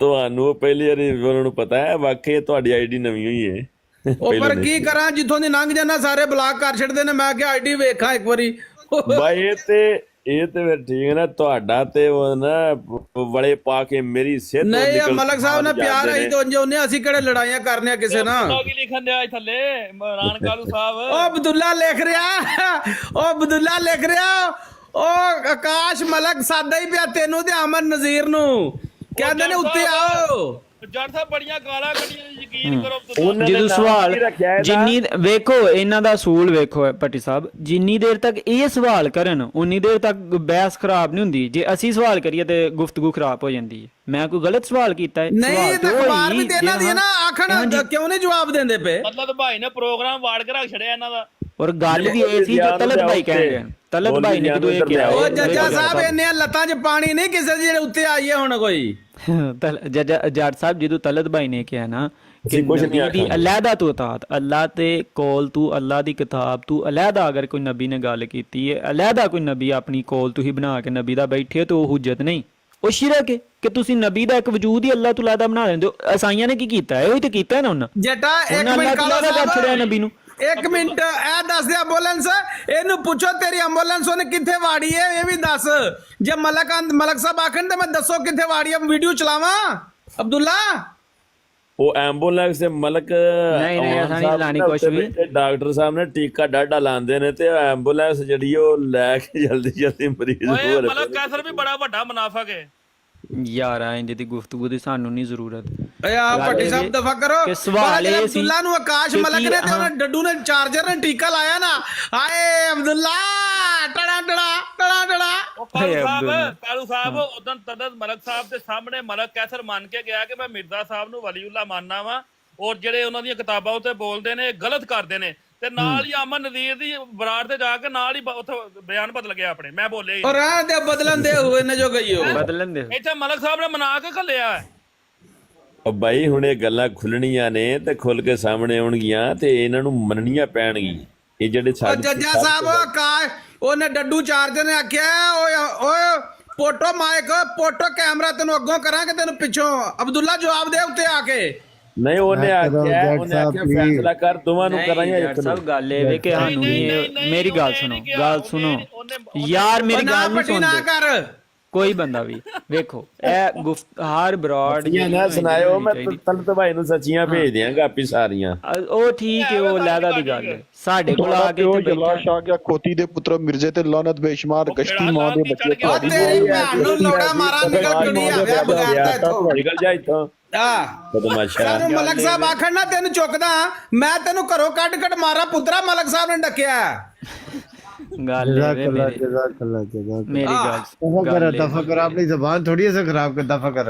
ਤੁਹਾਨੂੰ ਪਹਿਲੀ ਵਾਰੀ ਉਹਨਾਂ ਨੂੰ ਪਤਾ ਹੈ ਵਾਕਈ ਤੁਹਾਡੀ ਆਈਡੀ ਨਵੀਂ ਹੋਈ ਹੈ। ਉਹ ਪਰ ਕੀ ਕਰਾਂ, ਜਿੱਥੋਂ ਦੀ ਲੰਘ ਜਾਣਾ ਸਾਰੇ ਬਲਾਕ ਕਰ ਛੱਡਦੇ ਨੇ। ਮੈਂ ਕਿਹਾ ਆਈਡੀ ਵੇਖਾਂ ਇੱਕ ਵਾਰੀ। ਬਾਈ ਇਹ ਤੇ ਫਿਰ ਠੀਕ ਹੈ ਨਾ, ਤੁਹਾਡਾ ਤੇ ਉਹ ਨਾ ਵਲੇ ਪਾ ਕੇ ਮੇਰੀ ਸਿਹਤ ਨਹੀਂ ਮਲਕ ਸਾਹਿਬ ਨਾਲ ਪਿਆਰ ਆਈ ਤੋਂ ਉਹਨੇ, ਅਸੀਂ ਕਿਹੜੇ ਲੜਾਈਆਂ ਕਰਨੀਆਂ ਕਿਸੇ ਨਾਲ। ਕੀ ਲਿਖਣ ਦਿਆ ਥੱਲੇ ਇਮਰਾਨ ਕਾਲੂ ਸਾਹਿਬ? ਉਹ ਅਬਦੁੱਲਾ ਲਿਖ ਰਿਹਾ, ਉਹ ਅਬਦੁੱਲਾ ਲਿਖ ਰਿਹਾ, ਉਹ ਆਕਾਸ਼ ਮਲਕ ਸਾਦਾ ਹੀ ਪਿਆ ਤੈਨੂੰ ਤੇ ਅਮਨ ਨਜ਼ੀਰ ਨੂੰ ਕਹਿੰਦੇ ਨੇ ਉੱਤੇ ਆਓ। ਜੱਟ ਸਾਹਿਬ ਬੜੀਆਂ ਗਾਲਾਂ ਕੱਢੀਆਂ ਯਕੀਨ ਕਰੋ ਜਦੋਂ ਸਵਾਲ ਜਿੰਨੀ ਵੇਖੋ ਇਹਨਾਂ ਦਾ ਅਸੂਲ ਵੇਖੋ ਭੱਟੀ ਸਾਹਿਬ, ਜਿੰਨੀ ਦੇਰ ਤੱਕ ਇਹ ਸਵਾਲ ਕਰਨ ਉਨੀ ਦੇਰ ਤੱਕ ਬਹਿਸ ਖਰਾਬ ਨਹੀਂ ਹੁੰਦੀ। ਜੇ ਅਸੀਂ ਸਵਾਲ ਕਰੀਏ ਤੇ ਗੁਫ਼ਤਗੂ ਖਰਾਬ ਹੋ ਜਾਂਦੀ ਹੈ। ਮੈਂ ਕੋਈ ਗਲਤ ਸਵਾਲ ਕੀਤਾ ਹੈ? ਨਹੀਂ ਤੇ ਅਖਬਾਰ ਵੀ ਦੇਣਾ ਦੀ ਨਾ ਆਖਣ ਕਿਉਂ ਨਹੀਂ ਜਵਾਬ ਦਿੰਦੇ ਪਏ? ਮਤਲਬ ਭਾਈ ਨੇ ਪ੍ਰੋਗਰਾਮ ਵਾੜ ਕੇ ਰੱਖ ਛੜਿਆ ਇਹਨਾਂ ਦਾ। ਔਰ ਗੱਲ ਵੀ ਇਹ ਸੀ ਜੋ ਤਲਤ ਭਾਈ ਕਹਿੰਦੇ, ਤਲਤ ਭਾਈ ਨੇ ਕਿਦੋਂ ਇਹ ਕਿਹਾ। ਉਹ ਜੱਜਾ ਸਾਹਿਬ ਇੰਨੇ ਲੱਤਾਂ 'ਚ ਪਾਣੀ ਨਹੀਂ ਕਿਸੇ ਦੇ ਜਿਹੜੇ ਉੱਤੇ ਆਈਏ ਹੁਣ ਕੋਈ। ਜੱਟ ਸਾਹਿਬ ਜਦੋਂ ਤਲਤ ਭਾਈ ਨੇ ਕਿਹਾ ਨਾ ਕਿ ਨਬੀ ਦੀ ਅਲੱਹਦਾ ਤੂੰ ਅਤਾਤ, ਅੱਲਾ ਤੇ ਕੋਲ ਤੂੰ ਅੱਲਾ ਦੀ ਕਿਤਾਬ ਤੂੰ ਅਲੱਹਦਾ, ਅਗਰ ਕੋਈ ਨਬੀ ਨੇ ਗੱਲ ਕੀਤੀ ਹੈ ਅਲੱਹਦਾ ਕੋਈ ਨਬੀ ਆਪਣੀ ਕੋਲ ਤੁਸੀਂ ਬਣਾ ਕੇ ਨਬੀ ਦਾ ਬੈਠੇ ਤੇ ਉਹ ਹੁਜਤ ਨਹੀਂ, ਉਹ ਸ਼ਿਰਕ ਹੈ ਕਿ ਤੁਸੀਂ ਨਬੀ ਦਾ ਇੱਕ ਵਜੂਦ ਹੀ ਅੱਲਾ ਤੋਂ ਅਲੱਹਦਾ ਬਣਾ ਲੈਂਦੇ ਹੋ। ਈਸਾਈਆਂ ਨੇ ਕੀ ਕੀਤਾ ਹੈ? ਉਹੀ ਤਾਂ ਕੀਤਾ ਨਾ ਉਹਨਾਂ ਜੱਟਾ ਇੱਕ ਮਿੰਟ ਕਰ ਛੜਿਆ ਨਬੀ ਨੂੰ। ਇੱਕ ਮਿੰਟ ਇਹ ਦੱਸ ਦੇ ਐਂਬੂਲੈਂਸ ਇਹਨੂੰ ਪੁੱਛੋ ਤੇਰੀ ਐਂਬੂਲੈਂਸ ਉਹਨੇ ਕਿੱਥੇ ਵਾੜੀ ਹੈ ਇਹ ਵੀ ਦੱਸ। ਜੇ ਮਲਕ ਸਾਹਿਬ ਆਖਣ ਤੇ ਮੈਂ ਦੱਸੋ ਕਿੱਥੇ ਵਾੜੀ ਹੈ, ਵੀਡੀਓ ਚਲਾਵਾਂ ਅਬਦੁੱਲਾ? ਉਹ ਐਂਬੂਲੈਂਸ ਤੇ ਮਲਕ ਡਾਕਟਰ ਸਾਹਿਬ ਨੇ ਟੀਕਾ ਡਾਢਾ ਲਾਉਂਦੇ ਨੇ ਤੇ ਐਂਬੂਲੈਂਸ ਜਿਹੜੀ ਉਹ ਲੈ ਕੇ ਜਲਦੀ ਮਰੀਜ਼ ਹੋ ਰਿਹਾ। ਮਲਕ ਕੈਸਰ ਵੀ ਬੜਾ ਵੱਡਾ ਮੁਨਾਫਕ ਹੈ ਯਾਰ। ਇੰਜ ਦੀ ਗੁਫ਼ਤਗੂ ਦੀ ਸਾਨੂੰ ਨਹੀਂ ਜ਼ਰੂਰਤ। ਯਾਰ ਭੱਟੀ ਸਾਹਿਬ ਦਫਾ ਕਰੋ। ਸਵਾਲ ਇਹ ਸੀ ਅਬਦੁੱਲਾ ਨੂੰ ਆਕਾਸ਼ ਮਲਕ ਨੇ ਤੇ ਉਹਨੇ ਡੱਡੂ ਨੇ ਚਾਰਜਰ ਨੇ ਟੀਕਾ ਲਾਇਆ ਨਾ। ਹਾਏ ਅਬਦੁੱਲਾ ਟੜਾ ਟੜਾ ਟੜਾ ਟੜਾ। ਕਾਲੂ ਸਾਹਿਬ ਉਦੋਂ ਤਦਤ ਮਲਕ ਸਾਹਿਬ ਦੇ ਸਾਹਮਣੇ ਮਲਕ ਕੈਸਰ ਮੰਨ ਕੇ ਗਿਆ ਕਿ ਮੈਂ ਮਿਰਜ਼ਾ ਸਾਹਿਬ ਨੂੰ ਵਲੀਉੱਲਾ ਮੰਨਣਾ ਵਾ ਔਰ ਜਿਹੜੇ ਉਹਨਾਂ ਦੀਆਂ ਕਿਤਾਬਾਂ ਉੱਤੇ ਬੋਲਦੇ ਨੇ ਗਲਤ ਕਰਦੇ ਨੇ। ਤੇ ਨਾਲ ਹੀ ਅਮਨ ਨਜ਼ੀਰ ਦੀ ਬਰਾੜ ਤੇ ਜਾ ਕੇ ਨਾਲ ਹੀ ਉੱਥੇ ਬਿਆਨ ਬਦਲ ਗਿਆ ਆਪਣੇ। ਮੈਂ ਬੋਲੇ ਔਰ ਆ ਤੇ ਬਦਲਣ ਦੇ ਹੋਏ ਨੇ ਜੋ ਗਈ ਹੋ ਬਦਲਣ ਦੇ ਇੱਥੇ ਮਲਕ ਸਾਹਿਬ ਨੇ ਮਨਾ ਕੇ ਘੱਲਿਆ। ਉਹ ਬਾਈ ਹੁਣ ਇਹ ਗੱਲਾਂ ਖੁੱਲਣੀਆਂ ਨੇ ਤੇ ਖੁੱਲ ਕੇ ਸਾਹਮਣੇ ਆਉਣਗੀਆਂ ਤੇ ਇਹਨਾਂ ਨੂੰ ਮੰਨਣੀਆਂ ਪੈਣਗੀਆਂ। ਇਹ ਜਿਹੜੇ ਜੱਜਾ ਸਾਹਿਬ ਉਹਨੇ ਡੱਡੂ ਚਾਰਜਰ ਨੇ ਆਖਿਆ ਓਏ ਫੋਟੋ ਮਾਈਕ ਫੋਟੋ ਕੈਮਰਾ ਤੈਨੂੰ ਅੱਗੋਂ ਕਰਾਂਗੇ ਤੈਨੂੰ ਪਿੱਛੋਂ। ਅਬਦੁੱਲਾ ਜਵਾਬ ਦੇ ਉੱਤੇ ਆ ਕੇ। ਨਹੀਂ ਉਹਨੇ ਆਖਿਆ ਫੈਸਲਾ ਕਰ ਦੋਵਾਂ ਨੂੰ ਕਰਾਂਗੇ। ਯਾਰ ਸਭ ਗੱਲ ਇਹ ਵੇ ਕਿ ਸਾਨੂੰ ਮੇਰੀ ਗੱਲ ਸੁਣੋ ਯਾਰ, ਮੇਰੀ ਗੱਲ ਨਹੀਂ ਸੁਣਦੇ ਕੋਈ ਬੰਦਾ ਵੀ। ਵੇਖੋ ਇਹ ਹਰ ਬਰਾਡ ਨਾ ਸੁਣਾਇਓ, ਮੈਂ ਤਲਤ ਭਾਈ ਨੂੰ ਸੱਚੀਆਂ ਭੇਜ ਦਿਆਂਗਾ ਆਪੀ ਸਾਰੀਆਂ। ਉਹ ਠੀਕ ਹੈ, ਉਹ ਲੈਦਾ ਦੀ ਗੱਲ ਹੈ। ਸਾਡੇ ਕੋਲ ਆ ਕੇ ਜਲਾਸ਼ ਆ ਗਿਆ ਖੋਤੀ ਦੇ ਪੁੱਤਰ ਮਿਰਜ਼ੇ ਤੇ ਲਾਨਤ ਬੇਸ਼ੁਮਾਰ ਗਸ਼ਤੀ ਮਾਂ ਦੇ ਬੱਚੇ। ਤੇਰੀ ਭੈਣ ਨੂੰ ਲੋੜਾ ਮਾਰਾ ਨਿਕਲ ਕੁੜੀ ਆਵੇ ਬਗੈਰ ਇੱਥੋਂ ਨਿਕਲ ਜਾ ਇੱਥੋਂ। ਸਾਨੂੰ ਮਲਕ ਸਾਹਿਬ ਆਖਣ ਨਾ ਤੈਨੂੰ ਚੁੱਕਦਾ ਮੈਂ ਤੈਨੂੰ ਘਰੋਂ ਕੱਢ ਮਾਰਾ ਪੁੱਤਰਾ। ਮਲਕ ਸਾਹਿਬ ਨੇ ਡੱਕਿਆ ਗੱਲ ਮੇਰੀ ਗੱਲ दफा कर अपनी जबान थोड़ी ऐसे खराब कर दफा कर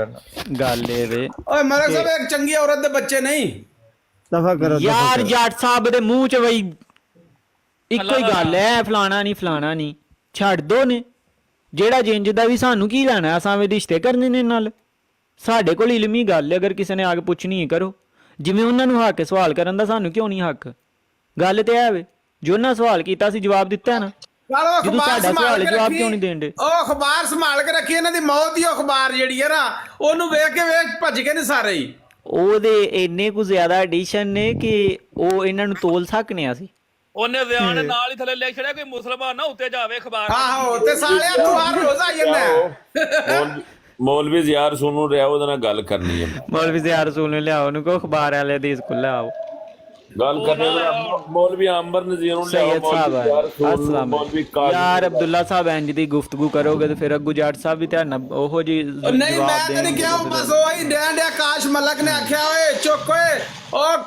ਗੱਲ ਇਹ ਵੇ। ਓਏ ਮਲਕ ਸਾਹਿਬ ਇੱਕ ਚੰਗੀ ਔਰਤ ਦੇ ਬੱਚੇ ਨਹੀਂ दफा करो ਯਾਰ। ਜੱਟ ਸਾਹਿਬ ਦੇ ਮੂੰਹ ਚ ਬਈ ਇੱਕੋ ਹੀ ਗੱਲ ਹੈ, ਫਲਾਣਾ ਨਹੀਂ ਛੱਡ ਦੋ ਨੇ। ਜਿਹੜਾ ਜਿੰਜ ਦਾ ਵੀ ਸਾਨੂੰ ਕੀ ਲੈਣਾ, ਅਸਾਂ ਵੀ ਰਿਸ਼ਤੇ ਕਰਨੇ ਨੇ ਨਾਲ। ਸਾਡੇ ਕੋਲ ਇਲਮੀ ਗੱਲ, ਅਗਰ ਕਿਸੇ ਨੇ ਆ ਕੇ ਪੁੱਛਣੀ ਹੈ ਕਰੋ। ਜਿਵੇਂ ਉਹਨਾਂ ਨੂੰ ਹੱਕ ਸਵਾਲ ਕਰਨ ਦਾ, ਸਾਨੂੰ ਕਿਉਂ ਨਹੀਂ ਹੱਕ? ਗੱਲ ਤੇ ਇਹ ਵੇ ਜੋ ਉਹਨਾਂ ਸਵਾਲ ਕੀਤਾ ਸੀ ਜਵਾਬ ਦਿੱਤਾ ਨਾ। ਜਦੋਂ ਸਾਡਾ ਸਵਾਲ ਜਵਾਬ ਕਿਉਂ ਨਹੀਂ ਦੇਂਦੇ? ਉਹ ਅਖਬਾਰ ਸੰਭਾਲ ਕੇ ਰੱਖੀ ਇਹਨਾਂ ਦੀ ਮੌਤ ਦੀ ਅਖਬਾਰ ਜਿਹੜੀ ਹੈ ਨਾ, ਉਹਨੂੰ ਵੇਖ ਕੇ ਭੱਜ ਗਏ ਨੇ ਸਾਰੇ ਹੀ। ਉਹਦੇ ਇੰਨੇ ਕੁ ਜ਼ਿਆਦਾ ਐਡੀਸ਼ਨ ਨੇ ਕਿ ਉਹ ਇਹਨਾਂ ਨੂੰ ਤੋਲ ਸਕਨੇ ਅਸੀਂ। ਉਹਨੇ ਵਿਆਨ ਨਾਲ ਹੀ ਥੱਲੇ ਲਿਖ ਛੜਿਆ ਕੋਈ ਮੁਸਲਮਾਨ ਨਾ ਉੱਤੇ ਜਾਵੇ ਅਖਬਾਰ। ਆਹੋ ਤੇ ਸਾਲਿਆ ਤੂੰ ਹਰ ਰੋਜ਼ ਆ ਜਾਂਦਾ। ਮੌਲਵੀ ਜ਼ਿਆਰ ਰਸੂਲ ਨੂੰ ਲਿਆਓ, ਉਹਦੇ ਨਾਲ ਗੱਲ ਕਰਨੀ ਹੈ। ਮੌਲਵੀ ਜ਼ਿਆਰ ਰਸੂਲ ਨੂੰ ਲਿਆਓ, ਉਹਨੂੰ ਕਹੋ ਅਖਬਾਰ ਵਾਲੇ ਦੀ ਸਕੂਲ ਆਓ ਗੱਲ ਕਰਨੀ। ਮੌਲਵੀ ਅੰਬਰ ਨਜ਼ੀਰ ਨੂੰ ਲਿਆਓ। ਸੈयद ਸਾਹਿਬ अस्सलाम यार अब्दुल्ला साहब इंज दी गुफ्तगू करोगे तो फिर अग्गू जाट साहब भी ध्यान ओहो जी नहीं मैं तो नहीं क्या बस वही डैंड आकाश मलक ने आख्या ओए चुप ओए ओ